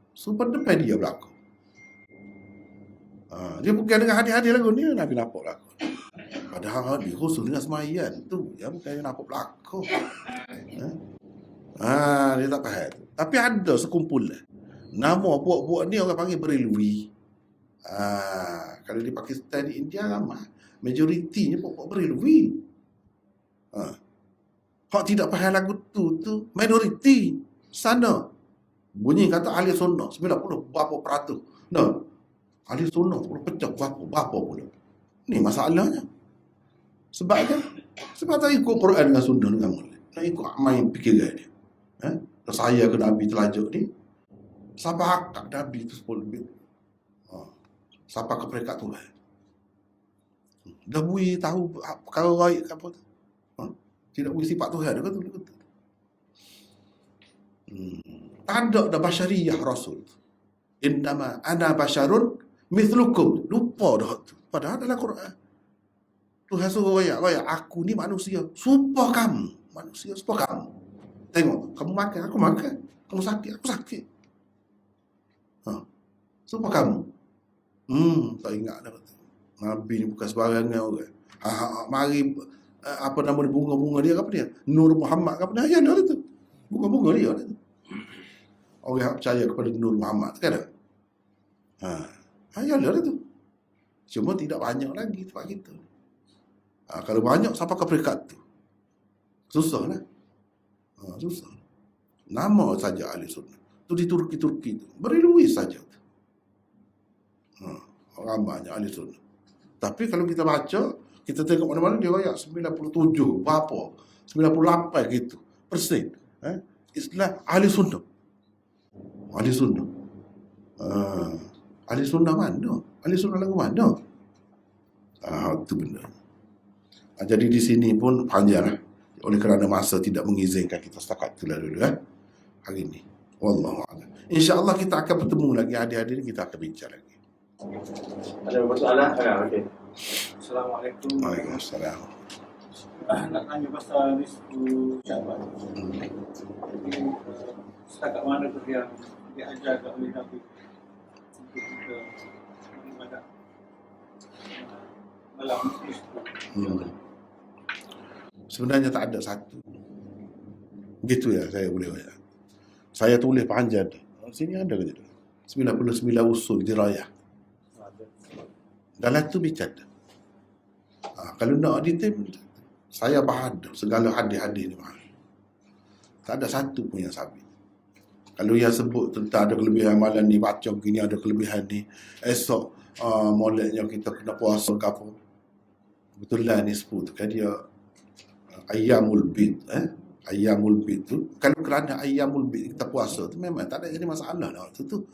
super depan dia berlaku. Dia bukan dengan hadis-hadis lagu ni Nabi nampak berlaku. Padahal dia khusus dengan semayan tu. Dia bukan dia nampak berlaku. Dia tak faham. Tapi ada sekumpulan. Nama buat-buat ni orang panggil Berilwi. Kalau di Pakistan, di India ramai. Majoritinya buat Berilwi. Hak tidak faham lagu tu minoriti sana. Bunyi kata ahli sunnah 90 berapa peratus. Ahli sunnah pecah berapa pula. Ni masalahnya. Sebab tak ikut Quran dengan sunnah dengan mulai. Tak ikut main fikiran dia. Saya ke Nabi telajuk ni. Sampai akak Nabi tu 10 lebih. Sampai ke peringkat Tuhan. Dah bui tahu perkara baik ke apa tu. Tidak punya sifat Tuhan. Dia kata betul. Tak ada dah basyariyah Rasul. Innama ana basyarun mithlukum. Lupa dah tu. Padahal dalam Quran Tuhan suruh royak, aku ni manusia, supaya kamu manusia, supaya kamu. Tengok, kamu makan, aku makan. Kamu sakit, aku sakit. Supaya kamu. Tak ingat dah. Nabi ni bukan sebarangan orang. Mari apa nama dia, bunga-bunga dia apa dia? Nur Muhammad apa dia? Ya, dia tu. Bunga-bunga dia. Orang yang percaya kepada Nur Muhammad kan ada? Ya, dia tu. Cuma tidak banyak lagi tempat kita. Kalau banyak, siapa ke peringkat tu? Susah lah. Susah. Nama saja ahli sunnah. Tu di Turki-Turki tu. Beri Louis saja tu. Ramanya ahli sunnah. Tapi kalau kita baca, kita tengok mana-mana dia royak 97, berapa? 98 gitu. Persen. Istilah ahli sunnah. Ahli sunnah. Ahli sunnah mana? Ahli sunnah lagu mana? Itu benar. Jadi di sini pun panjang lah. Oleh kerana masa tidak mengizinkan kita setakat itulah dulu hari ini. Wallahu a'lam. InsyaAllah kita akan bertemu lagi hadir-hadir, kita akan bincang lagi. Ada persoalan? Okey. Assalamualaikum. Waalaikumsalam. Nak tanya pasal nisfu Syaban. Jadi setakat mana tu yang diajarkan oleh Nabi untuk kita beribadah malam nisfu. Sebenarnya tak ada satu. Begitu ya saya boleh baca. Saya tulis panjang. Sini ada ke tidak? 99 usul dirayah. Dalam tu bicara. Kalau nak detail, saya faham segala hadis-hadis ni faham. Tak ada satu pun yang sabit. Kalau yang sebut tentang ada kelebihan malam ni, baca begini ada kelebihan ni, esok moleknya kita kena puasa ke apa. Betulan ni sebut tu kan dia Ayyamul Bid. Ayyamul Bid tu, kalau kerana Ayyamul Bid kita puasa tu memang tak ada jadi masalah lah waktu tu.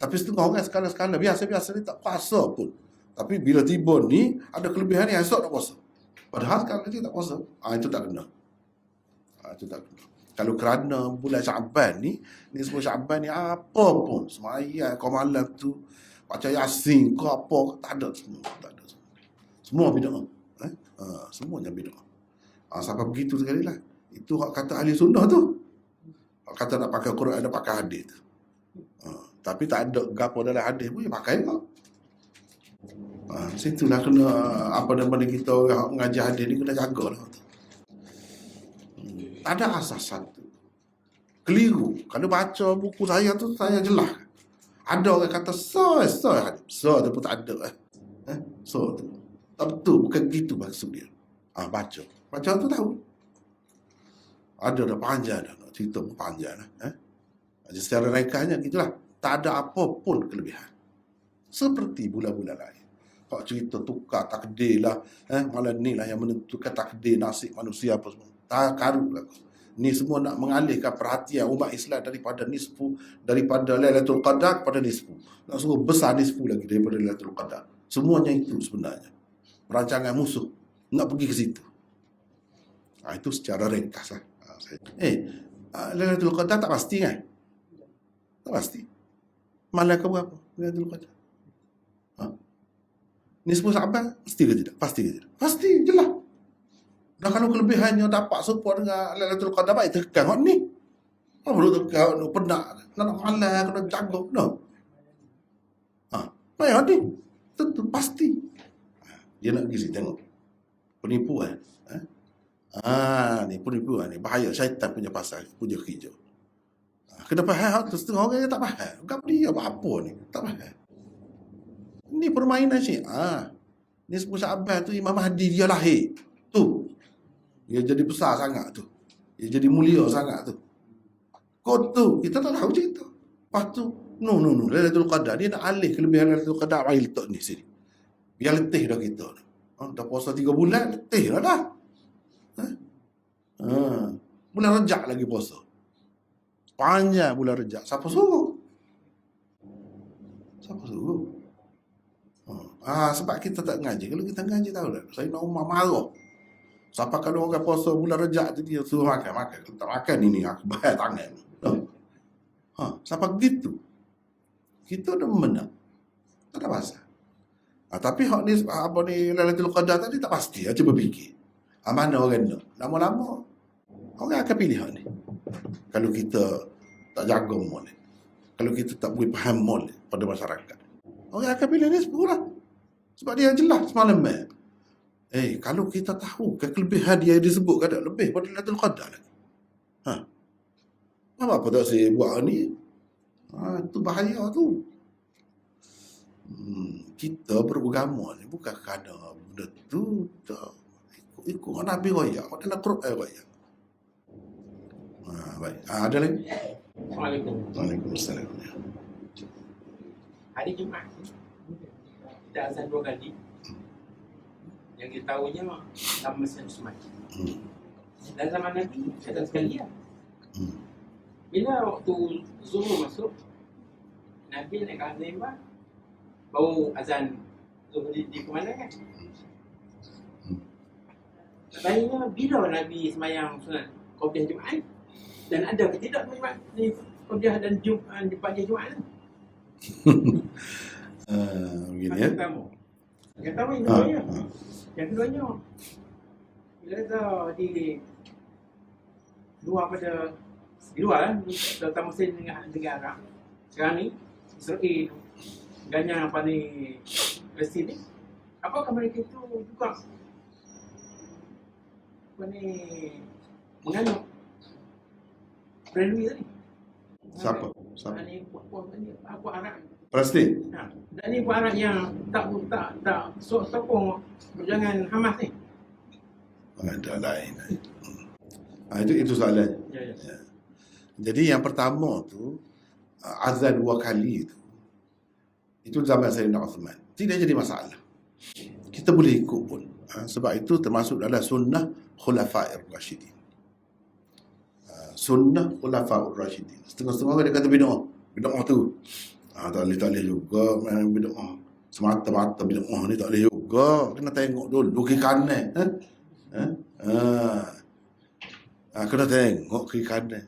Tapi setengah orang sekala-sekala biasa-biasa ni tak puasa pun. Tapi bila tiba ni ada kelebihan ni esok tak puasa. Padahal sekarang ni tak puasa. Itu tak kena. Itu tak kena. Kalau kerana bulan Syaban ni sebut Syaban ni apa pun sembahyang kau malam tu baca Yasin kau apa tak ada semua. Tak ada semua. Semua bid'ah. Semuanya bid'ah. Sampai begitu sekali lah. Itu hak kata ahli sunnah tu. Hak kata nak pakai Quran, ada pakai hadis tu. Tapi tak ada gapo dalam hadis pun, pakai tak. Situlah kena apa nama kita orang mengaji hadis ni kena jaga lah. Tak ada asas satu. Keliru. Kalau baca buku saya tu, saya jelas. Ada orang kata, so tu pun tak ada. So tu. Tak betul, bukan gitu maksud dia. Baca tu tahu. Ada dah panjang dah. Cerita pun panjang dah. Jadi secara ringkasnya gitulah. Tak ada apa pun kelebihan. Seperti bulan-bulan lain. Kalau cerita tukar takdir lah. Malah ni lah yang menentukan takdir nasib manusia apa semua. Tak karut lah. Ni semua nak mengalihkan perhatian umat Islam daripada nisfu, daripada Lailatul Qadar kepada nisfu. Nak suruh besar nisfu lagi daripada Lailatul Qadar. Semuanya itu sebenarnya. Perancangan musuh. Nak pergi ke situ. Itu secara ringkas lah. Lailatul Qadar tak pasti kan? Tak pasti. Malam ke berapa Lailatul Qadar? Nisfu Syaban mesti ke tidak? Pasti ke tidak? Pasti, jelas. Dan kalau kelebihannya dapat support dengan Lailatul Qadar, baik tekan hak ni. Apa perlu tekan hak penat, nak malam, kena jaga, no. Baik hak ni. Tentu, pasti. Dia nak pergi tengok. Penipuan. Ni penipuan ni. Bahaya syaitan punya pasal, punya kerja. Kena faham tu, setengah orang yang tak faham. Bukan dia apa-apa ni, tak faham. Ni permainan Syiah. Ni sebut Syaban tu Imam Mahdi dia lahir. Tu. Dia jadi besar sangat tu. Dia jadi mulia sangat tu. Kau tu, kita tak tahu cerita. Lepas tu, no. Lailatul Qadar, dia nak alih kelebihan Lailatul Qadar, mari letak ni sini. Biar letih dah kita. Dah puasa 3 bulan, letih dah. Bulan Rejab lagi puasa. Panjang bulan Rejab. Siapa suruh? Sebab kita tak ngaji. Kalau kita ngaji tahu tak? Saya nak Umar marah. Siapa kalau orang puasa bulan Rejab tu dia suruh makan. Kalau tak makan ini aku bayar tangan. Siapa gitu? Kita dah menang. Tak ada masalah. Tapi hak ni apa ni Lailatul Qadar tadi tak pasti. Cuba fikir. Mana orang nak? Lama-lama orang akan pilih hak ni. Kalau kita tak jaga mol. Kalau kita tak boleh faham mol pada masyarakat. Orang akan pilih ni sepuluh lah. Sebab dia jelas semalam. Kalau kita tahu kelebihan dia disebut ada lebih pada Lailatul Qadar lagi. Apa tak saya buat ni? Itu bahaya tu. Kita beragama ni bukan kerana benda tu tak ikut Nabi royak, dalam Quran royak. Baik. Ada lagi? Assalamualaikum. Waalaikumsalam. Hari Jumaat kita azan 2 kali. Yang kita tahunya dalam Masjid Usman. Dan zaman Nabi azan sekali lah. Bila waktu Zuhur masuk, Nabi naik ke azan imam, baru azan Zuhur dikumandangkan. Tanya bila Nabi semayang sunat Qobliyah Jumaat, dan ada ke tidak Jumaat ni Qobliyah dan Jumaat di pagi Jumaat? Begini ya. Yang pertama yang keduanya. Yang keduanya, bila kata di luar pada di luar lah, terutama Mesir dengan negara sekarang ni, Israel ganya apa ni Palestin ni, apakah mereka itu juga apa ni menganut Brandwi tadi? Siapa? Ni aku Arab. Palestin. Dan ni buat Arab yang tak sokong perjuangan Hamas ni. Ada lain. Itu soalan. Ya. Jadi yang pertama tu azan 2 kali itu zaman Sayyidina Uthman. Tidak jadi masalah. Kita boleh ikut pun. Sebab itu termasuk dalam sunnah Khulafa'ir Rashidin. Sunnah Khulafa'ir Rashidin. Setengah-setengah orang dia kata bid'ah tu. Tak boleh juga main bid'ah. Semata-mata bid'ah ni tak boleh juga. Kena tengok dulu kiri kanan. Kena tengok kiri kanan.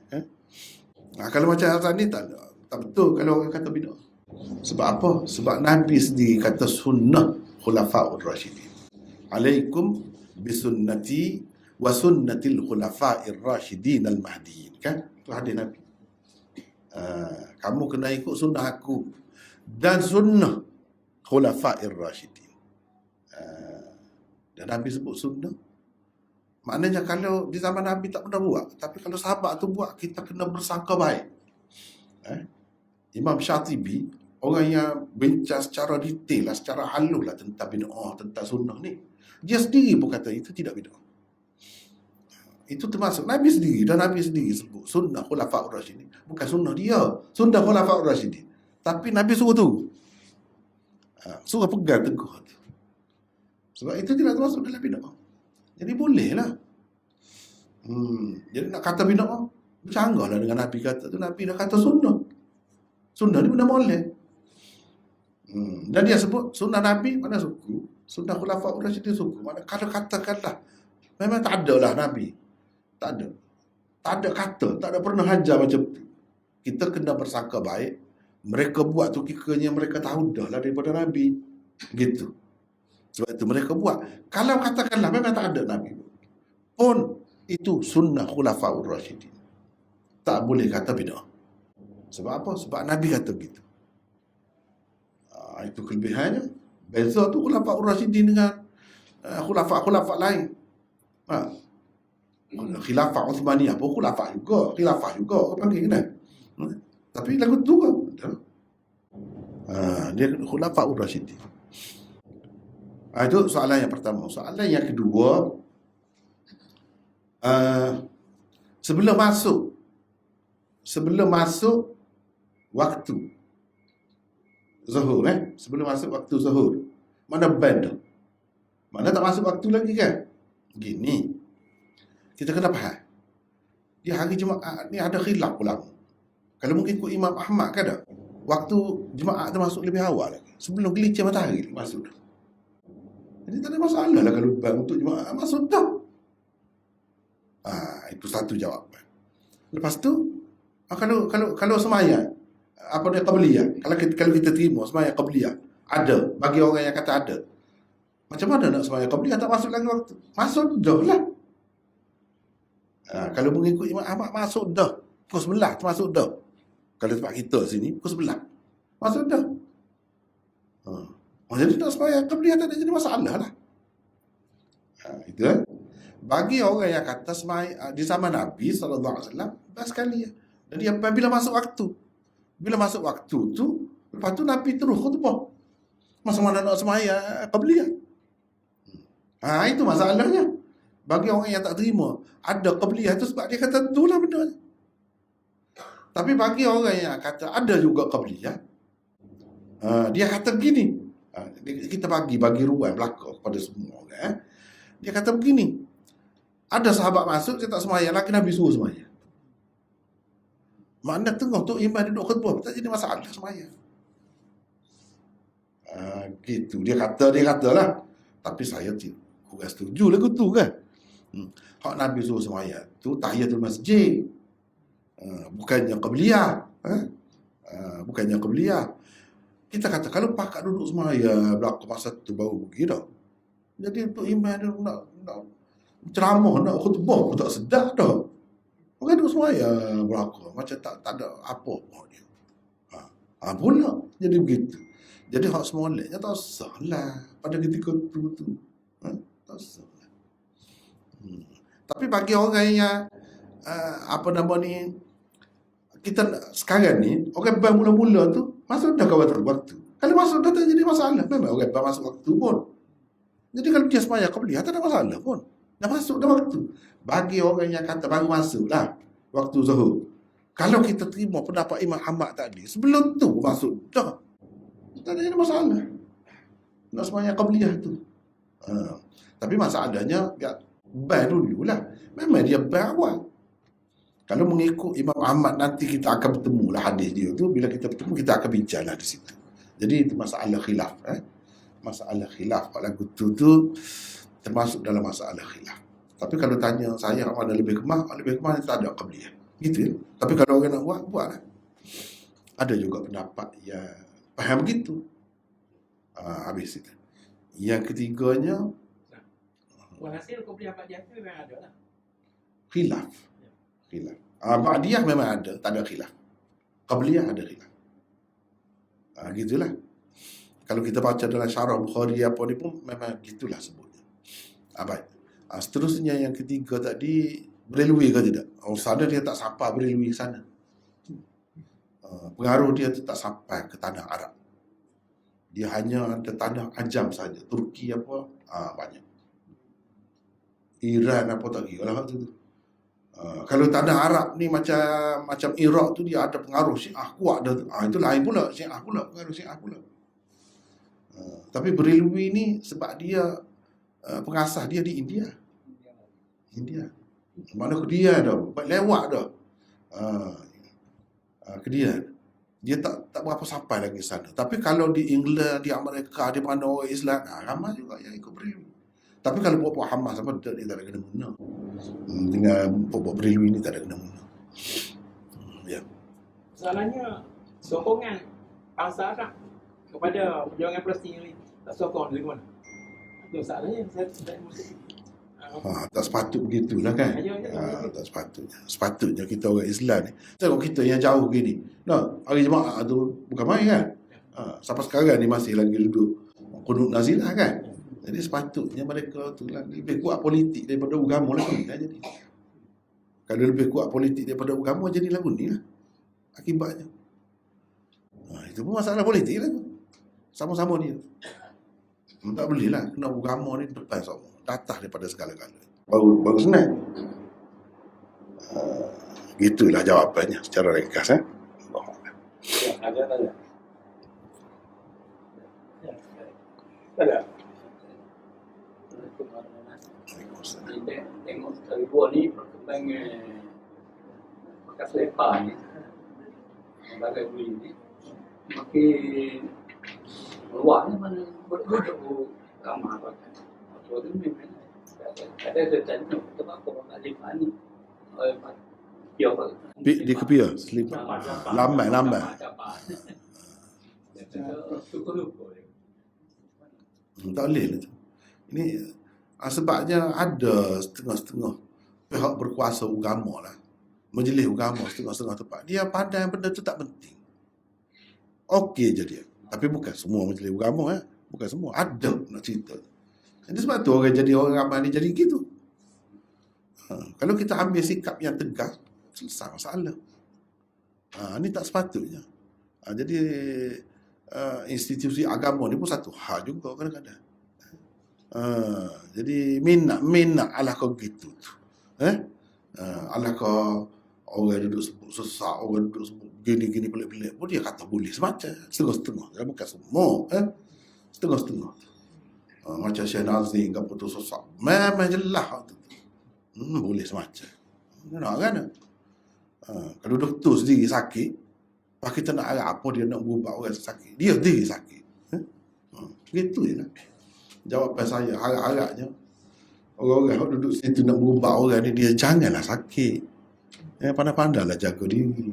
Kalau macam azan ni tak betul kalau orang kata bid'ah. Sebab apa? Sebab Nabi sendiri kata sunnah Khulafa'ur Rashidin. Alaikum bisunnati wa sunnatil khulafa'ir rasyidin al-mahdiyin. Kan? Itu hadis Nabi. Kamu kena ikut sunnah aku dan sunnah khulafa'ir rasyidin. Dan Nabi sebut sunnah. Maknanya kalau di zaman Nabi tak pernah buat, tapi kalau sahabat tu buat, kita kena bersangka baik. Imam Syatibi, orang yang bincang secara detail, secara halus tentang bid'ah, tentang sunnah ni. Dia sendiri pun kata itu tidak bid'ah. Itu termasuk Nabi sendiri, dan Nabi sendiri sebut sunnah Khulafa'ur Rasyidin. Bukan sunnah dia, sunnah Khulafa'ur Rasyidin. Tapi Nabi suruh tu. Suruh pegang teguh tu. Sebab itu tidak termasuk dalam bid'ah. Jadi boleh lah. Jadi nak kata bid'ah, bercanggah lah dengan Nabi kata tu. Nabi dah kata sunnah. Sunnah ni benda boleh. Dan dia sebut sunnah Nabi mana suku, sunnah Khulafa'ur Rasyidin suku. Mana kalau katakanlah memang tak ada lah Nabi. Tak ada. Tak ada kata, tak ada pernah ajar macam tu. Kita kena bersangka baik. Mereka buat tu kiranya mereka tahu dah lah daripada Nabi. Gitu. Sebab itu mereka buat. Kalau katakanlah memang tak ada Nabi pun, itu sunnah Khulafa'ur Rasyidin. Tak boleh kata bid'ah. Sebab apa? Sebab Nabi kata begitu. Itu kelebihannya. Beza tu Khulafa'ur Rasyidin dengan khulafah lain. Khilafah Uthmaniyah pun khulafah juga. Apa panggil kan? Tapi lagu tu kan? Dia Khulafa'ur Rasyidin. Itu soalan yang pertama. Soalan yang kedua, sebelum masuk waktu zuhur, sebelum masuk waktu zuhur, mana band? Mana tak masuk waktu lagi kan? Gini, kita kena faham. Di hari Jumaat ni ada khilaf ulama. Kalau mungkin ikut Imam Ahmad kan ada, waktu Jumaat tu masuk lebih awal lagi. Sebelum gelincir matahari masuk dah. Jadi tak ada masalah lah kalau band untuk Jumaat masuk dah. Itu satu jawapan. Lepas tu, kalau semaya, apa dia qabliyah? Kalau kita terima semaya qabliyah, ada. Bagi orang yang kata ada. Macam mana nak semaya qabliyah tak masuk lagi waktu? Masuk dah lah. Kalau mengikut Imam Ahmad, masuk dah. Pukul 11 tu masuk dah. Kalau tempat kita sini, pukul 11. Masuk dah. Jadi nak semaya qabliyah tak ada jadi masalah lah. Itu kan? Bagi orang yang kata semaya di zaman Nabi SAW, best sekali ya. Jadi apabila masuk waktu, bila masuk waktu tu, lepas tu Nabi terus khutbah. Masa mana nak semaya qabliyah? Itu masalahnya. Bagi orang yang tak terima ada qabliyah tu sebab dia kata itulah benda. Tapi bagi orang yang kata ada juga qabliyah, dia kata begini. Kita bagi ruang belakang kepada semua orang. Dia kata begini. Ada sahabat masuk, dia tak semaya lagi, Nabi suruh semaya. Makna tengah tu imam duduk khutbah, tak jadi masalah semaya. Gitu. Dia kata lah. Tapi saya kurang setuju lagu tu kan. Hak Nabi suruh semaya tu tahiyatul masjid. Bukannya qabliyah. Bukannya qabliyah. Kita kata kalau pakak duduk semaya belakang masa tu baru pergi dah. Jadi untuk imam dia nak ceramah, nak khutbah pun tak sedap dah. Orang duduk semaya belakang macam tak ada apa pun dia. Pula jadi begitu. Jadi hak semoleknya tak salah pada ketika tu. Tak salah. Tapi bagi orang yang kita sekarang ni, orang bang mula-mula tu masuk dah waktu. Kalau masuk dah tak jadi masalah. Memang orang bang masuk waktu pun. Jadi kalau dia semaya qabliyah tak ada masalah pun. Dah masuk dah waktu. Bagi orang yang kata baru masuk lah waktu zuhur. Kalau kita terima pendapat Imam Ahmad tadi, sebelum tu masuk dah. Tak ada masalah. Nak semaya qabliyah tu. Tapi masalahnya ya ban dululah. Memang dia ban awal. Kalau mengikut Imam Ahmad nanti kita akan bertemu lah hadis dia tu. Bila kita bertemu kita akan bincang lah di situ. Jadi itu masalah khilaf. Masalah khilaf pada lagu tu termasuk dalam masalah khilaf. Tapi kalau tanya saya mana lebih kemah tak ada qabliyah. Gitu ya. Tapi kalau orang nak buatlah. Ada juga pendapat yang faham begitu. Habis itu. Yang ketiganya Hasil qabliyah ba'diyah tu memang ada lah. khilaf. Ba'diyah memang ada, tak ada khilaf. Qabliyah ada khilaf. Gitulah. Kalau kita baca dalam syarah Bukhari apa ni pun memang gitulah sebutnya. Baik. Seterusnya yang ketiga tadi, berelui ke tidak? Sana dia tak sampai berelui ke sana. Pengaruh dia tu tak sampai ke tanah Arab. Dia hanya ada tanah Ajam saja. Turki apa, banyak. Iran apa tak kira lah tu. Kalau tanah Arab ni macam Iraq tu dia ada pengaruh Syiah kuat dah. Itu lain pula, Syiah pula, pengaruh Syiah pula. Tapi Berelwi ni sebab dia pengasas dia di India. Mana Kedia dah, lewat dah. Kedia. Dia tak berapa sampai lagi sana. Tapi kalau di England, di Amerika, di mana orang Islam, ramai juga yang ikut Berelwi. Tapi kalau buat Hamas apa dia tak ada kena guna. Dengan buat Berelwi ni tak ada kena guna. Ya. Soalannya sokongan bangsa Arab kepada perjuangan Palestin ini tak sokong dari mana? Itu soalannya saya tidak mesti. Tak sepatut begitulah kan. Tak sepatutnya. Sepatutnya kita orang Islam ni. Tengok kita yang jauh gini. Hari Jumaat tu bukan main kan. Sampai sekarang ni masih lagi duduk qunut nazilah kan. Jadi sepatutnya mereka tu lebih kuat politik daripada agama lagi kan jadi. Kalau lebih kuat politik daripada agama jadi lagu ni lah akibatnya. Itu pun masalah politik lah. Sama-sama dia. Tak boleh lah. Kena agama ni depan sama. Datang daripada segala-galanya. Baru senang. Gitulah jawapannya secara ringkas. Ada tanya. Ada. Tengok sekali dua ni perkembangan bekas lepas ni bagai beli ni makin luar ni mana boleh ramah kan. Waktu tu memang ada tanya kenapa orang lepas ni Dia apa? Di kepia, selipat. Lambat. Tak boleh lah tu. Ini sebabnya ada setengah-setengah pihak berkuasa agama lah, majlis agama setengah-setengah tempat, dia pandai benda tu tak penting. Okey je dia. Tapi bukan semua majlis agama bukan semua. Ada nak cerita. Jadi sebab tu orang jadi orang ramai ni jadi gitu. Kalau kita ambil sikap yang tegas, selesai masalah. Ni tak sepatutnya. Jadi institusi agama ni pun satu hal juga kadang-kadang. Jadi minat alah kau gitu tu. Alah kau orang duduk sebut sesak, orang duduk sebut gini-gini pelik-pelik pun dia kata boleh semacam setengah-setengah. Bukan semua. Setengah-setengah. Macam Syekh Nazim kau putus sesak. Memang jelas tu. Boleh semacam. Nak kan? Kalau doktor sendiri sakit, pak kita nak arah apa dia nak berubah orang sakit. Dia sendiri sakit. Gitu je lah. Jawapan saya harap-harapnya orang-orang yang duduk situ nak berubah orang ni, dia janganlah sakit. Pandai-pandailah jaga diri.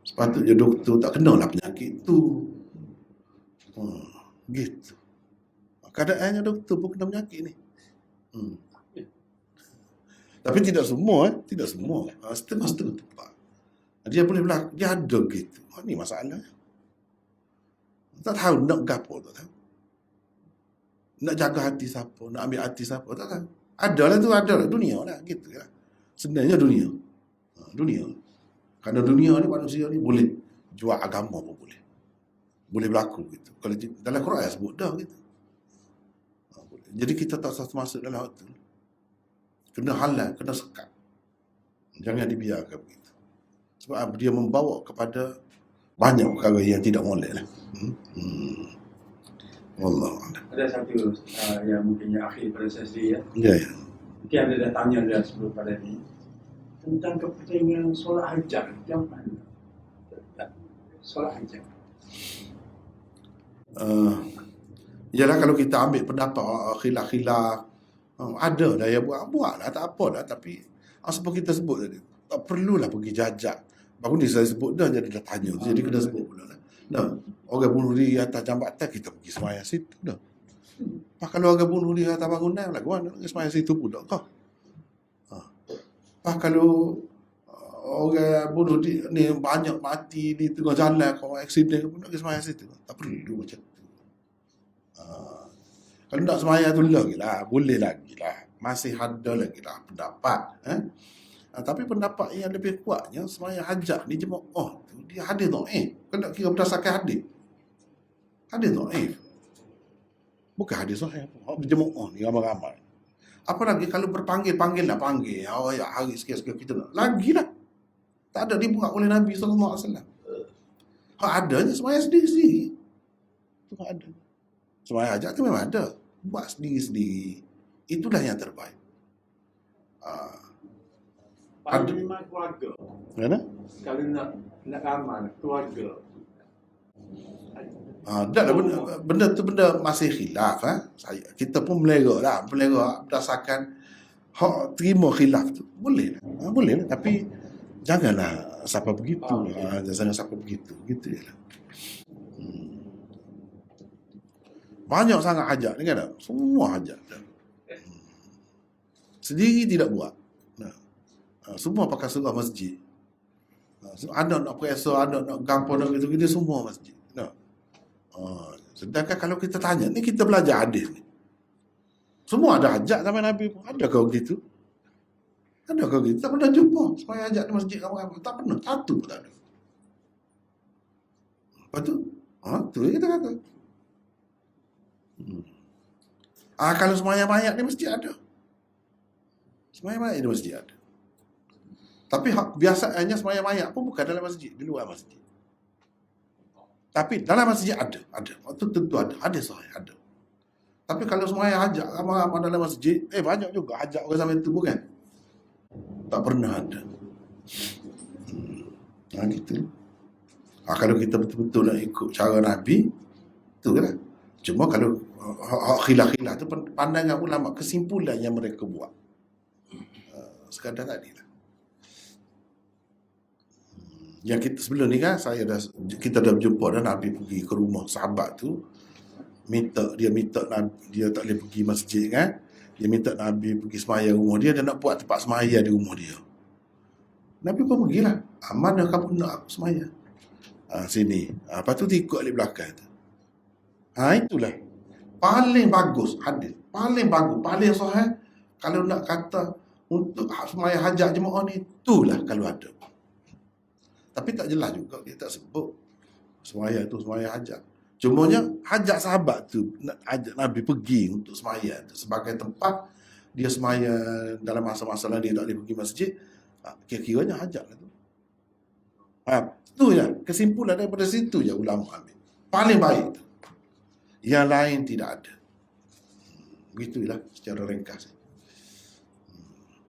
Sepatutnya doktor tak kenalah penyakit tu. Gitu. Keadaannya doktor pun kena penyakit ni. Tapi tidak semua. Tidak semua. Setengah-setengah tempat. Dia boleh berlaku. Dia ada gitu. Ni masalah. Tak tahu nak gapo, tak tahu. Nak jaga hati siapa, nak ambil hati siapa, tak tahu. Adalah tu, adalah dunia lah, gitu lah. Sebenarnya dunia. Dunia. Kerana dunia ni, manusia ni boleh jual agama pun boleh. Boleh berlaku gitu. Kalau dalam Quran sebut dah gitu. Jadi kita tak usah masuk dalam waktu. Kena halal, kena sekat. Jangan dibiarkan begitu. Sebab dia membawa kepada banyak perkara yang tidak molek lah. Wallah. Ada satu yang mungkin yang akhir pada saya sendiri ya. Ya. Mungkin anda dah tanya dah sebelum pada ni tentang kepentingan solat hajat. Macam mana? Solat hajat. Yalah, kalau kita ambil pendapat khilaf-khilaf, ada dah yang buat lah, tak apa dah. Tapi apa kita sebut tadi, tak perlulah pergi jajak. Baru ni saya sebut dah, jadi dah tanya, jadi kena sebut pula lah. Dah, orang bunuh diri atas jambatan, kita pergi semayang situ dah. Pak kalau orang bunuh diri atas bangunan, lagu mana pergi semayang situ pun dah kau. Pak kalau orang bunuh diri ni banyak mati di tengah jalan, kau aksiden pun nak pergi semayang situ. Tak perlu macam tu. Kalau nak semayang tu lagi lah, boleh lagi lah. Masih ada lagi lah pendapat. Tapi pendapat yang lebih kuatnya, semayang hajat ni jemaah tu, dia hadis dhaif. Kena kira berdasarkan hadis. Hadis dhaif. Bukan hadis sahih. Jemaah ni ramai-ramai. Apa lagi kalau berpanggil-panggil lah, panggil. Oh ya, hari sikit-sikit kita nak. Lagi lah. Tak ada dibuat oleh Nabi SAW. Adanya semayang sendiri-sendiri. Itu ada. Semayang hajat tu memang ada. Buat sendiri-sendiri. Itulah yang terbaik. Ada memang keluarga. Mana? Kalau nak amal keluarga. Tak lah, benda tu benda masih khilaf. Kita pun melera berdasarkan hak terima khilaf tu. Boleh lah. Tapi janganlah siapa begitu. Jangan siapa begitu. Gitu je lah. Banyak sangat hajat ni kan. Semua hajat. Sendiri tidak buat. Semua pakai surah masjid. Anak nak periksa, anak nak gampang, nak gitu-gitu, semua masjid. Sedangkan kalau kita tanya, ni kita belajar hadis ni. Semua ada hajat sama Nabi pun. Ada kau gitu? Ada kau gitu? Tak pernah jumpa supaya hajat di masjid ramai-ramai. Tak pernah. Satu pun tak ada. Lepas tu? Tu yang kita kata. Kalau semayang-mayang di masjid ada. Semayang-mayang di masjid ada. Tapi biasanya semayang mayat pun bukan dalam masjid, di luar masjid. Tapi dalam masjid ada. Itu tentu ada. Ada sahih, ada. Tapi kalau semayang hajat ramai-ramai dalam masjid, banyak juga hajat orang sampai itu bukan? Tak pernah ada. Gitu. Kalau kita betul-betul nak ikut cara Nabi, itu lah. Cuma kalau khilaf-khilaf itu pandangan ulama, kesimpulan yang mereka buat. Sekadar tadi lah. Yang kita sebelum ni kan kita dah berjumpa dah Nabi pergi ke rumah sahabat tu, dia minta Nabi, dia tak boleh pergi masjid kan. Dia minta Nabi pergi semaya rumah dia nak buat tempat semaya di rumah dia. Nabi pun pergilah. Mana kamu nak aku semaya? Sini. Lepas tu dia ikut alik belakang tu. Itulah paling bagus hadis. Paling bagus, paling sahih kalau nak kata untuk semaya hajat jemaah ni, itulah kalau ada. Tapi tak jelas juga, dia tak sebut semaya tu semaya hajat. Cumanya hajat sahabat tu nak ajak Nabi pergi untuk semaya tu sebagai tempat dia semaya dalam masa-masa dia tak boleh pergi masjid. Kira-kiranya hajat lah tu. Itu je kesimpulan daripada situ je ulama ambil. Paling baik tu. Yang lain tidak ada. Begitulah secara ringkas.